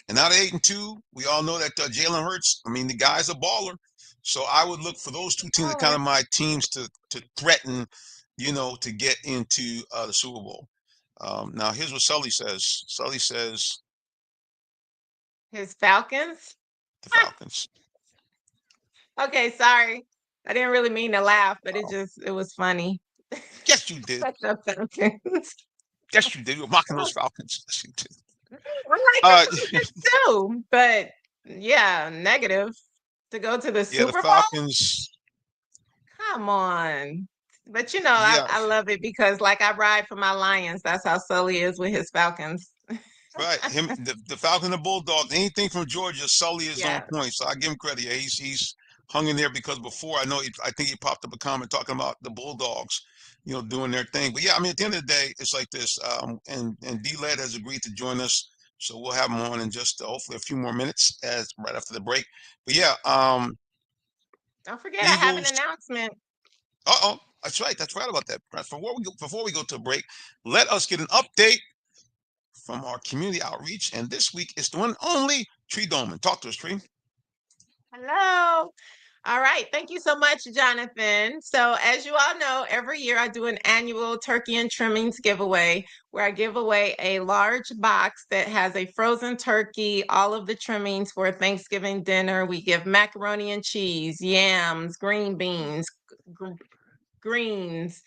And now they're 8-2. We all know that Jalen Hurts, I mean, the guy's a baller. So I would look for those 2 teams as kind of my teams to threaten, to get into the Super Bowl. Now, here's what Sully says. Sully says... His Falcons? The Falcons. Okay, sorry. I didn't really mean to laugh, but it was funny. Yes, you did. Yes, you did. You were mocking those Falcons. Yes, you did. I like too, but yeah, negative to go to the Super Bowl. Yeah, the Falcons. Come on. But you know, Yeah, I love it because like I ride for my Lions. That's how Sully is with his Falcons. right. Him, the Falcon, the Bulldog, anything from Georgia, Sully is on Yeah. point. So I give him credit. Yeah, he's hung in there because before I think he popped up a comment talking about the Bulldogs, doing their thing. But yeah, I mean, at the end of the day, it's like this. And D-Led has agreed to join us, so we'll have him on in just hopefully a few more minutes as right after the break. But yeah, Don't forget, I have an Eagles. announcement. Oh, that's right. That's right about that. Right, before we go to a break, let us get an update from our community outreach. And this week is the one and only Tree Dolman. Talk to us, Tree. Hello. All right. Thank you so much, Jonathan. So, as you all know, every year I do an annual turkey and trimmings giveaway where I give away a large box that has a frozen turkey, all of the trimmings for Thanksgiving dinner. We give macaroni and cheese, yams, green beans, greens,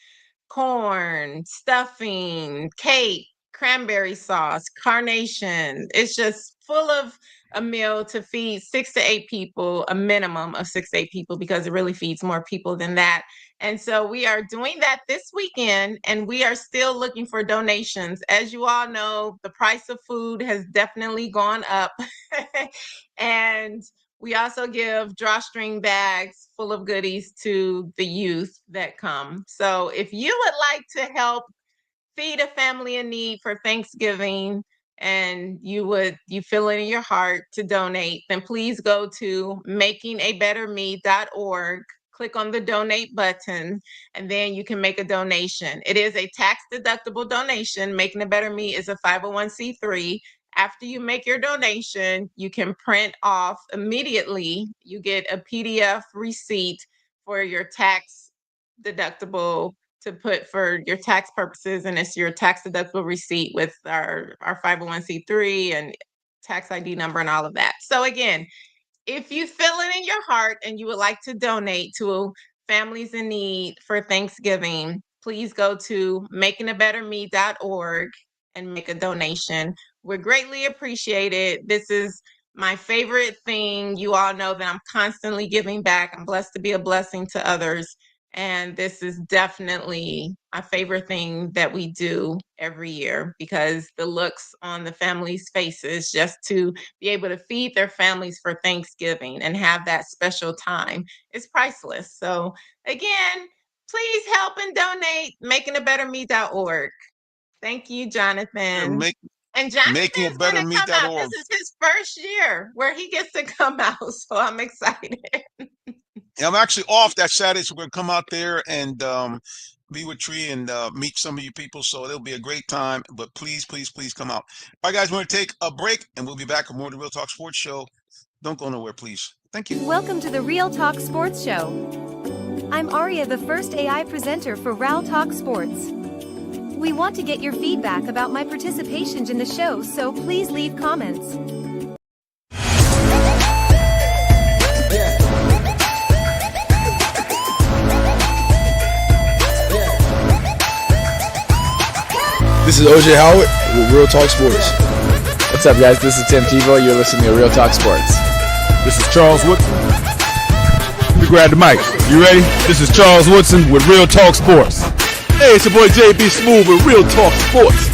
corn, stuffing, cake, cranberry sauce, carnation. It's just full of a meal to feed 6 to 8 people, a minimum of 6 to 8 people, because it really feeds more people than that. And so we are doing that this weekend, and we are still looking for donations. As you all know, the price of food has definitely gone up. And we also give drawstring bags full of goodies to the youth that come. So if you would like to help feed a family in need for Thanksgiving and you feel it in your heart to donate, then please go to makingabetterme.org, click on the donate button, and then you can make a donation. It is a tax deductible donation. Making a Better Me is a 501c3. After you make your donation, you can print off immediately. You get a PDF receipt for your tax deductible to put for your tax purposes, and it's your tax deductible receipt with our 501c3 and tax ID number and all of that. So again, if you feel it in your heart and you would like to donate to families in need for Thanksgiving, please go to makingabetterme.org and make a donation. We're greatly appreciated. This is my favorite thing. You all know that I'm constantly giving back. I'm blessed to be a blessing to others. And this is definitely my favorite thing that we do every year, because the looks on the families' faces just to be able to feed their families for Thanksgiving and have that special time is priceless. So again, please help and donate makingabetterme.org. Thank you, And Jonathan. make And making a Jonathan's going better to come out. meat.org. This is his first year where he gets to come out. So I'm excited. And I'm actually off that Saturday, so we're gonna come out there and be with Tree and meet some of you people. So it'll be a great time. But please, please, please come out. All right, guys, we're gonna take a break and we'll be back with more of the Real Talk Sports Show. Don't go nowhere, please. Thank you. Welcome to the Real Talk Sports Show. I'm Aria, the first AI presenter for Real Talk Sports. We want to get your feedback about my participations in the show, so please leave comments. This is OJ Howard with Real Talk Sports. What's up, guys? This is Tim Tebow. You're listening to Real Talk Sports. This is Charles Woodson. Let me grab the mic. You ready? This is Charles Woodson with Real Talk Sports. Hey, it's your boy JB Smooth with Real Talk Sports.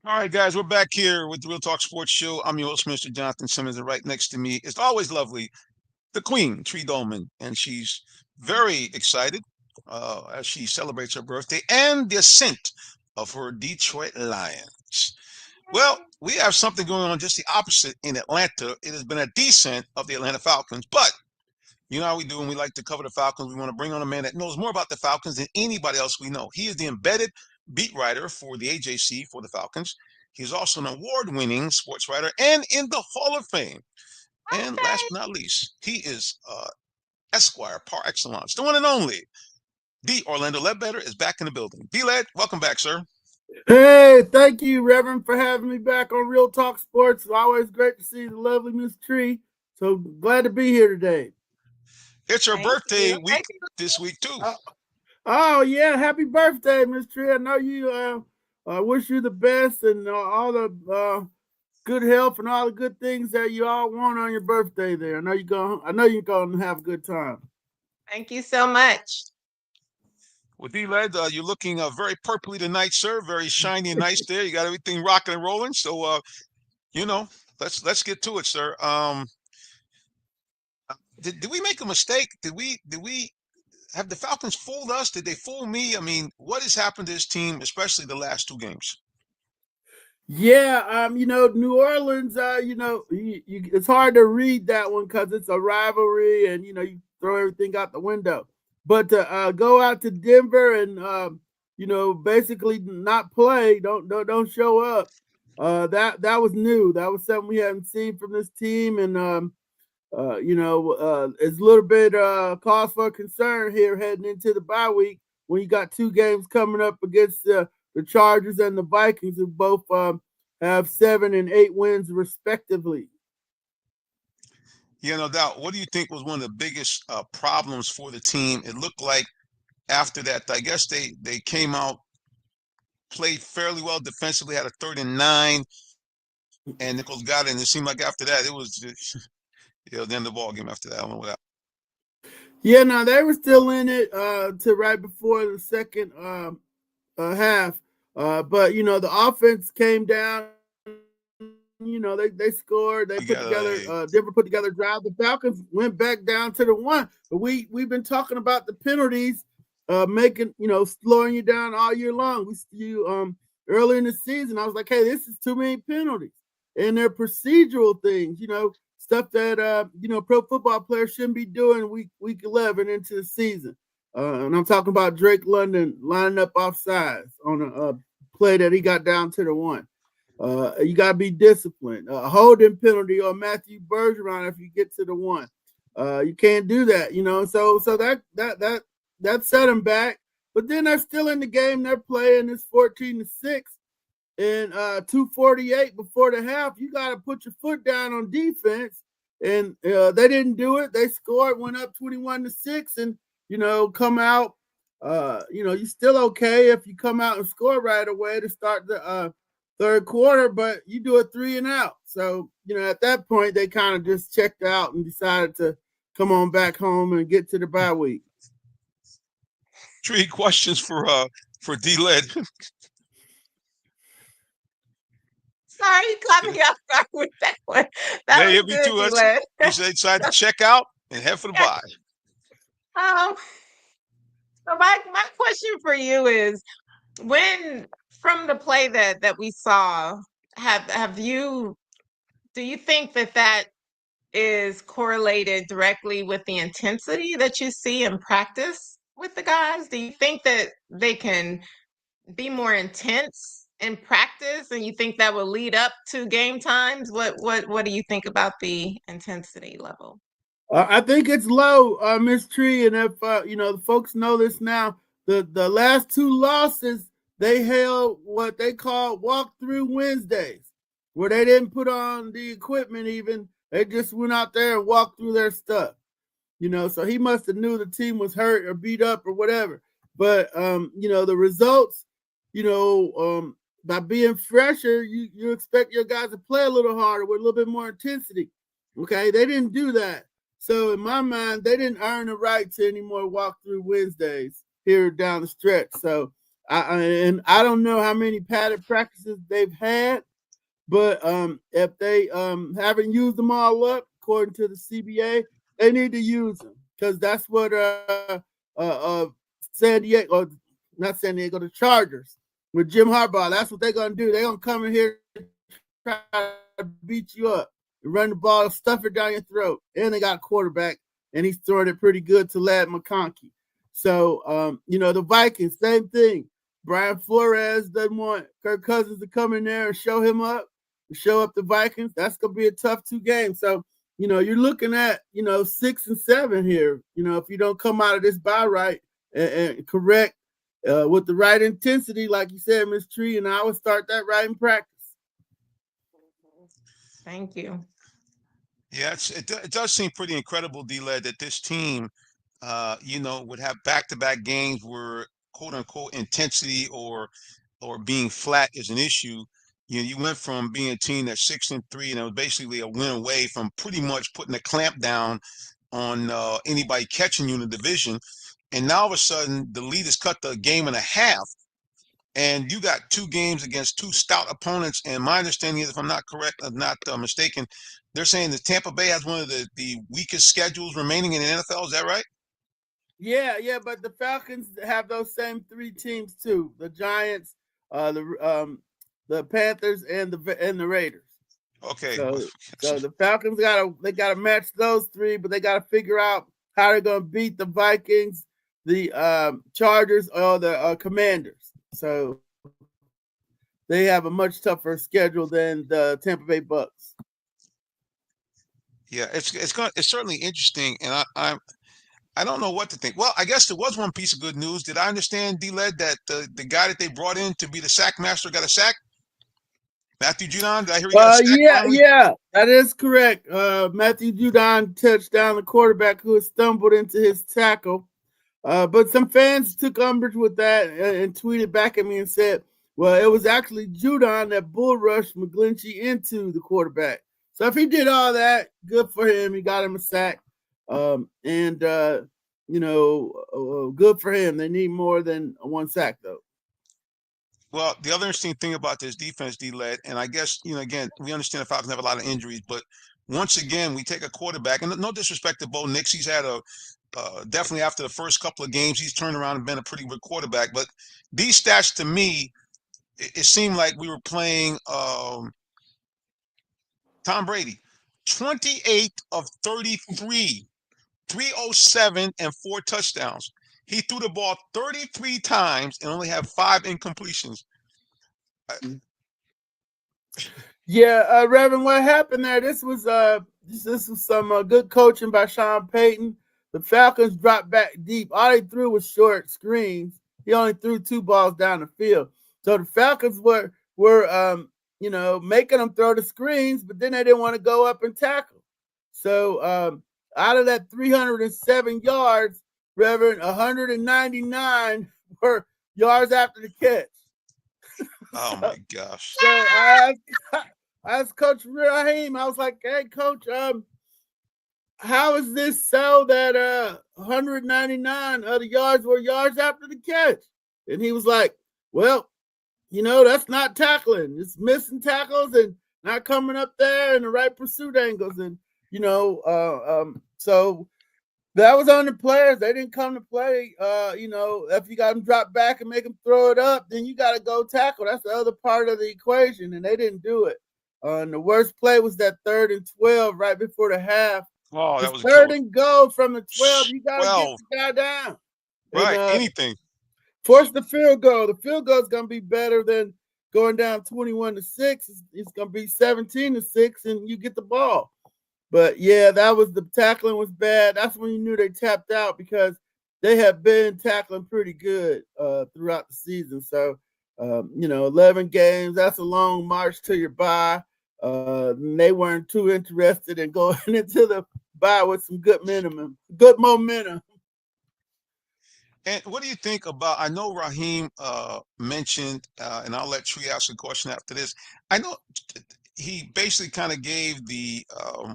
All right, guys, we're back here with the Real Talk Sports Show. I'm your host, Mr. Jonathan Simmons, and right next to me is always lovely, the Queen, Tree Dolman, and she's very excited as she celebrates her birthday and the ascent of her Detroit Lions. Well, we have something going on just the opposite in Atlanta. It has been a descent of the Atlanta Falcons, but you know how we do when we like to cover the Falcons. We want to bring on a man that knows more about the Falcons than anybody else we know. He is the embedded beat writer for the AJC for the Falcons. He's also an award-winning sports writer and in the Hall of Fame. And last but not least, he is Esquire par excellence, the one and only D. Orlando Ledbetter is back in the building. D-Led, welcome back, sir. Hey, thank you, Reverend, for having me back on Real Talk Sports. It's always great to see the lovely Miss Tree. So glad to be here today. It's her birthday week this week, too. Oh yeah, happy birthday, Miss Tree. I know you. Wish you the best and all the good health and all the good things that you all want on your birthday. There, I know you going. I know you're going to have a good time. Thank you so much. Well, D-Led, you're looking very purpley tonight, sir. Very shiny and nice there. You got everything rocking and rolling. So, you know, let's get to it, sir. Did we make a mistake? Did we have the Falcons fooled us? Did they fool me? I mean, what has happened to this team, especially the last two games? Yeah, New Orleans, it's hard to read that one because it's a rivalry, and you throw everything out the window. But to go out to Denver and basically not play, don't show up. That was new. That was something we hadn't seen from this team, and it's a little bit cause for concern here heading into the bye week when you got two games coming up against the Chargers and the Vikings, who both have 7 and 8 wins respectively. Yeah, no doubt. What do you think was one of the biggest problems for the team? It looked like after that, I guess they came out, played fairly well defensively, had a 3rd and 9, and Nichols got it. And it seemed like after that, it was just, the end of the ball game after that. I don't know what happened. Yeah, no, they were still in it to right before the second half. But the offense came down. They scored. They put together. Denver put together a drive. The Falcons went back down to the 1. But we've been talking about the penalties, making slowing you down all year long. Early in the season, I was like, hey, this is too many penalties, and they're procedural things. Stuff that pro football players shouldn't be doing week 11 into the season. And I'm talking about Drake London lining up offsides on a play that he got down to the 1. You got to be disciplined. A holding penalty or Matthew Bergeron if you get to the 1. You can't do that, So that set them back. But then they're still in the game. They're playing. It's 14-6 and 2:48 before the half. You got to put your foot down on defense, and they didn't do it. They scored, went up 21-6, and come out. You're still okay if you come out and score right away to start the third quarter, but you do a 3 and out. So, at that point, they kind of just checked out and decided to come on back home and get to the bye week. 3 questions for D-Led. Sorry, you caught me off guard with that one. That was me good, too. D-Led. He said decided to check out and head for the bye. So my question for you is, when from the play that we saw, do you think that is correlated directly with the intensity that you see in practice with the guys? Do you think that they can be more intense in practice, and you think that will lead up to game times? What do you think about the intensity level? I think it's low, Miss Tree, and if the folks know this now, the last 2 losses they held what they call walkthrough Wednesdays, where they didn't put on the equipment even. They just went out there and walked through their stuff. So he must have knew the team was hurt or beat up or whatever. But the results, by being fresher, you expect your guys to play a little harder with a little bit more intensity. Okay, they didn't do that. So in my mind, they didn't earn the right to any more walkthrough Wednesdays here down the stretch. So I don't know how many padded practices they've had, but if they haven't used them all up, according to the CBA, they need to use them, because that's what San Diego, or not San Diego, the Chargers with Jim Harbaugh, that's what they're going to do. They're going to come in here and try to beat you up, run the ball, stuff it down your throat. And they got a quarterback, and he's throwing it pretty good to Ladd McConkey. So, the Vikings, same thing. Brian Flores doesn't want Kirk Cousins to come in there and show up the Vikings. That's going to be a tough 2 games. So, you're looking at, 6 and 7 here, if you don't come out of this bye right and correct with the right intensity, like you said, Ms. Tree, and I would start that right in practice. Thank you. Yeah, it does seem pretty incredible, D-Led, that this team would have back-to-back games where quote unquote intensity or being flat is an issue. You went from being a team that's 6-3, and it was basically a win away from pretty much putting a clamp down on anybody catching you in the division. And now all of a sudden, the lead is cut to a game and a half, and you got 2 games against 2 stout opponents. And my understanding is, if I'm not correct, not mistaken, they're saying that Tampa Bay has one of the weakest schedules remaining in the NFL. Is that right? Yeah, but the Falcons have those same 3 teams too: the Giants, the Panthers, and the Raiders. Okay. So the Falcons gotta match those 3, but they gotta figure out how they're gonna beat the Vikings, the Chargers, or the Commanders. So they have a much tougher schedule than the Tampa Bay Bucks. Yeah, it's certainly interesting, and I don't know what to think. Well, I guess there was one piece of good news. Did I understand, D-Led, that the guy that they brought in to be the sack master got a sack? Matthew Judon, did I hear he got a sack finally? Yeah, that is correct. Matthew Judon touched down the quarterback who had stumbled into his tackle. But some fans took umbrage with that and tweeted back at me and said, well, it was actually Judon that bull rushed McGlinchey into the quarterback. So if he did all that, good for him. He got him a sack. Good for him. They need more than 1 sack, though. Well, the other interesting thing about this defense, D-Led, and I guess, again, we understand the Falcons have a lot of injuries, but once again, we take a quarterback, and no disrespect to Bo Nix. He's had definitely after the first couple of games, he's turned around and been a pretty good quarterback. But these stats, to me, it seemed like we were playing Tom Brady. 28 of 33, 307 and 4 touchdowns. He threw the ball 33 times and only had 5 incompletions. Yeah, Reverend, what happened there? This was some good coaching by Sean Payton. The Falcons dropped back deep. All they threw was short screens. He only threw 2 balls down the field. So the Falcons were making them throw the screens, but then they didn't want to go up and tackle. So out of that 307 yards, Reverend, 199 were yards after the catch. Oh my gosh. So I asked Coach Raheem, I was like, hey, Coach, how is this so that 199 of the yards were yards after the catch? And he was like, well, that's not tackling. It's missing tackles and not coming up there in the right pursuit angles. And, so that was on the players. They didn't come to play. If you got them drop back and make them throw it up, then you got to go tackle. That's the other part of the equation, and they didn't do it. And the worst play was that 3rd and 12 right before the half. Oh, that was 3rd and goal from the 12. You got to 12. get the guy down. Right, And, anything. Force the field goal. The field goal is going to be better than going down 21-6. It's going to be 17-6, and you get the ball. But yeah, the tackling was bad. That's when you knew they tapped out because they have been tackling pretty good throughout the season. So, 11 games, that's a long march to your bye. They weren't too interested in going into the bye with some good momentum. And what do you think about, I know Raheem mentioned, and I'll let Tree ask a question after this. I know he basically kind of gave the,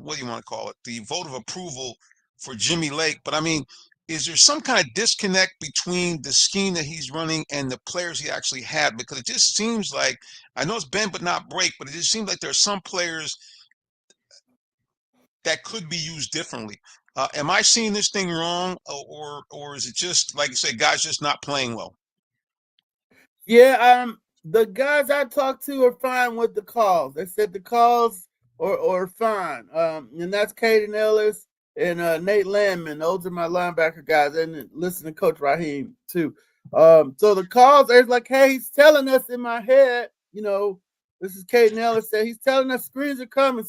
what do you want to call it, the vote of approval for Jimmy Lake. But I mean, is there some kind of disconnect between the scheme that he's running and the players he actually had? Because it just seems like, I know it's bend but not break, but it just seems like there's some players that could be used differently. Am I seeing this thing wrong, or is it just, like you say, guys just not playing well? Yeah, the guys I talked to are fine with the calls. They said the calls are fine. And that's Caden Ellis and Nate Landman. Those are my linebacker guys. And listen to Coach Raheem too. So the calls, they're like, hey, he's telling us in my head, this is Caden Ellis said, he's telling us screens are coming.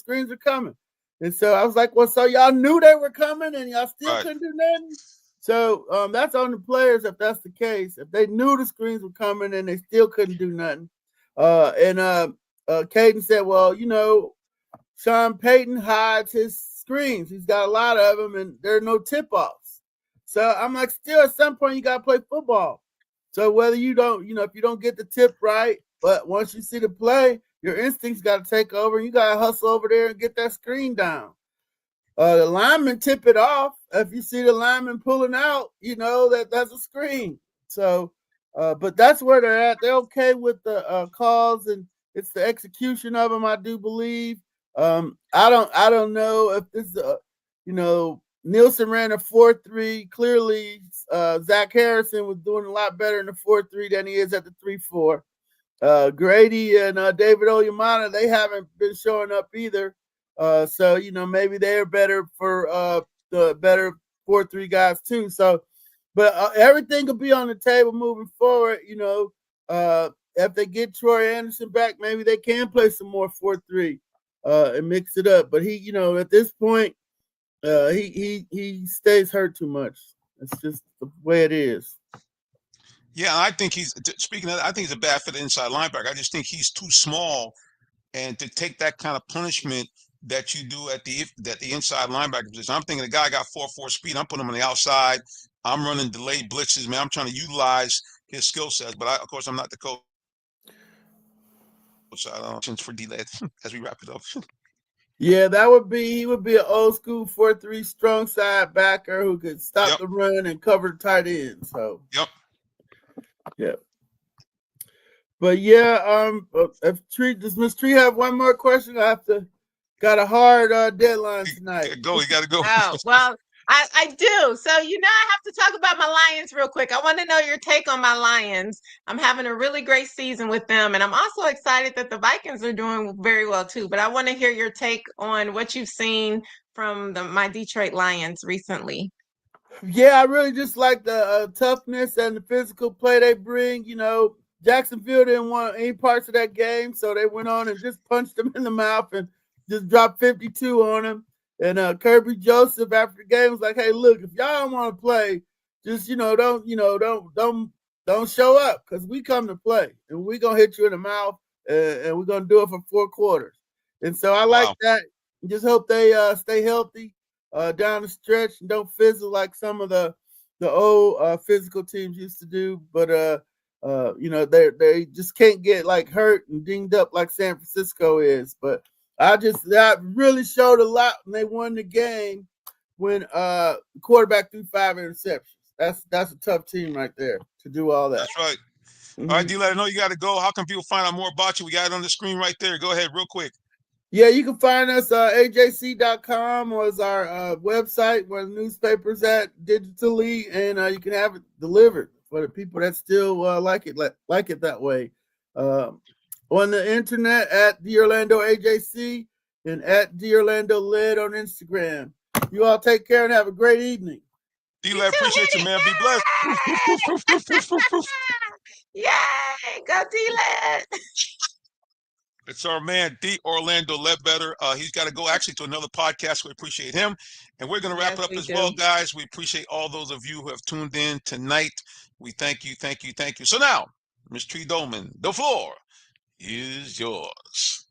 And so I was like, well, so y'all knew they were coming and y'all still couldn't do nothing? So that's on the players if that's the case. If they knew the screens were coming and they still couldn't do nothing. Caden said, well, Sean Payton hides his screens. He's got a lot of them and there are no tip-offs. So I'm like, still at some point you gotta play football. So whether you don't, if you don't get the tip right, but once you see the play, your instincts got to take over. You got to hustle over there and get that screen down. The lineman tip it off. If you see the lineman pulling out, that's a screen. So, but that's where they're at. They're okay with the calls, and it's the execution of them. I do believe. I don't know if this is Nielsen ran a 4.3. Clearly, Zach Harrison was doing a lot better in the 4.3 than he is at the 3.4. Grady and David Oyamana, they haven't been showing up either. So maybe they're better for the better 4.3 guys too. So, but everything will be on the table moving forward. If they get Troy Anderson back, maybe they can play some more 4.3 and mix it up. But he, at this point, he stays hurt too much. It's just the way it is. Yeah, I think speaking of that, I think he's a bad fit inside linebacker. I just think he's too small, and to take that kind of punishment that you do at the inside linebacker position. I'm thinking the guy got 4.4 speed. I'm putting him on the outside. I'm running delayed blitzes, man. I'm trying to utilize his skill sets, but of course I'm not the coach. So I don't know for delay as we wrap it up. Yeah, he would be an old school 4.3 strong side backer who could stop the run and cover the tight end. So yeah. But yeah, does Miss Tree have one more question? Got a hard deadline tonight. You gotta go. Oh, well, I do. So, I have to talk about my Lions real quick. I want to know your take on my Lions. I'm having a really great season with them, and I'm also excited that the Vikings are doing very well too. But I want to hear your take on what you've seen from my Detroit Lions recently. Yeah, I really just like the toughness and the physical play they bring. Jacksonville didn't want any parts of that game, so they went on and just punched them in the mouth and just dropped 52 on them. And Kirby Joseph after the game was like, "Hey, look, if y'all don't want to play, just don't show up because we come to play and we're gonna hit you in the mouth and we're gonna do it for 4 quarters." And so I like that. Just hope they stay healthy down the stretch and don't fizzle like some of the old physical teams used to do. But they just can't get like hurt and dinged up like San Francisco is. But that really showed a lot when they won the game when the quarterback threw 5 interceptions. That's a tough team right there to do all that. That's right. Mm-hmm. All right, D, let I know you got to go. How can people find out more about you? We got it on the screen right there. Go ahead real quick. Yeah, you can find us ajc.com was our website where the newspaper's at digitally, and you can have it delivered for the people that still like it that way. On the internet at the Orlando AJC and at the Orlando Led on Instagram. You all take care and have a great evening. D-Led, appreciate you, man. Be blessed. Yay, go D-Led. It's our man, D. Orlando Ledbetter. He's got to go actually to another podcast. We appreciate him. And we're going to wrap it up as well, guys. We appreciate all those of you who have tuned in tonight. We thank you, thank you, thank you. So now, Ms. Tree Dolman, the floor is yours.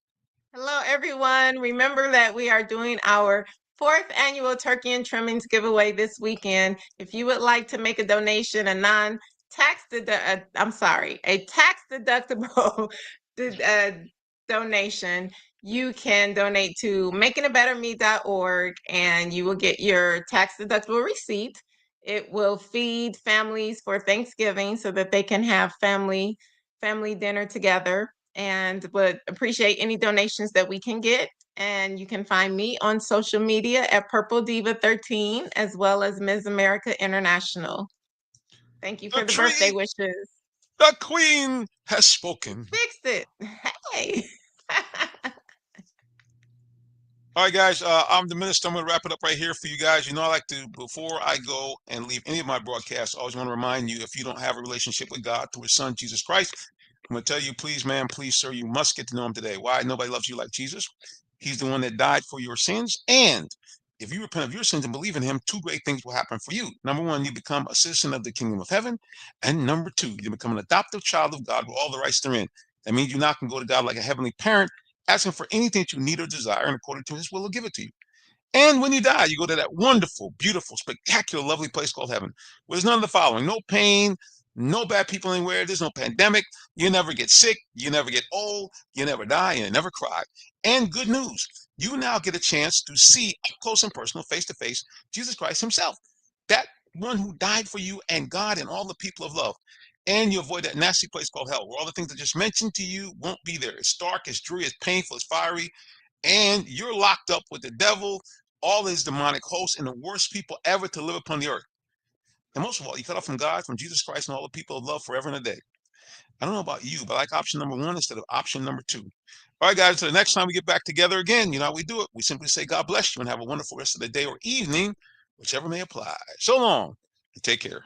Hello, everyone. Remember that we are doing our 4th annual Turkey and Trimmings giveaway this weekend. If you would like to make a donation, a tax deductible donation, you can donate to makingabetterme.org and you will get your tax deductible receipt. It will feed families for Thanksgiving so that they can have family dinner together, and would appreciate any donations that we can get. And you can find me on social media at Purple Diva 13 as well as Ms. America International. Thank you for the birthday wishes. The Queen has spoken. Fixed it. Hey. All right, guys, I'm the minister. I'm going to wrap it up right here for you guys. I like to, before I go and leave any of my broadcasts, I always want to remind you, if you don't have a relationship with God through his son, Jesus Christ, I'm going to tell you, please, man, please, sir, you must get to know him today. Why? Nobody loves you like Jesus. He's the one that died for your sins. And if you repent of your sins and believe in him, 2 great things will happen for you. Number 1, you become a citizen of the kingdom of heaven. And number 2, you become an adoptive child of God with all the rights therein. That means you now can go to God like a heavenly parent, asking for anything that you need or desire, and according to his will, he'll give it to you. And when you die, you go to that wonderful, beautiful, spectacular, lovely place called heaven, where there's none of the following: no pain, no bad people anywhere, there's no pandemic, you never get sick, you never get old, you never die, and you never cry. And good news, you now get a chance to see up close and personal, face to face, Jesus Christ himself, that one who died for you and God and all the people of love. And you avoid that nasty place called hell, where all the things I just mentioned to you won't be there. It's dark, it's dreary, it's painful, it's fiery, and you're locked up with the devil, all his demonic hosts, and the worst people ever to live upon the earth. And most of all, you cut off from God, from Jesus Christ, and all the people of love forever and a day. I don't know about you, but I like option number one instead of option number two. All right, guys, until the next time we get back together again, you know how we do it. We simply say God bless you and have a wonderful rest of the day or evening, whichever may apply. So long and take care.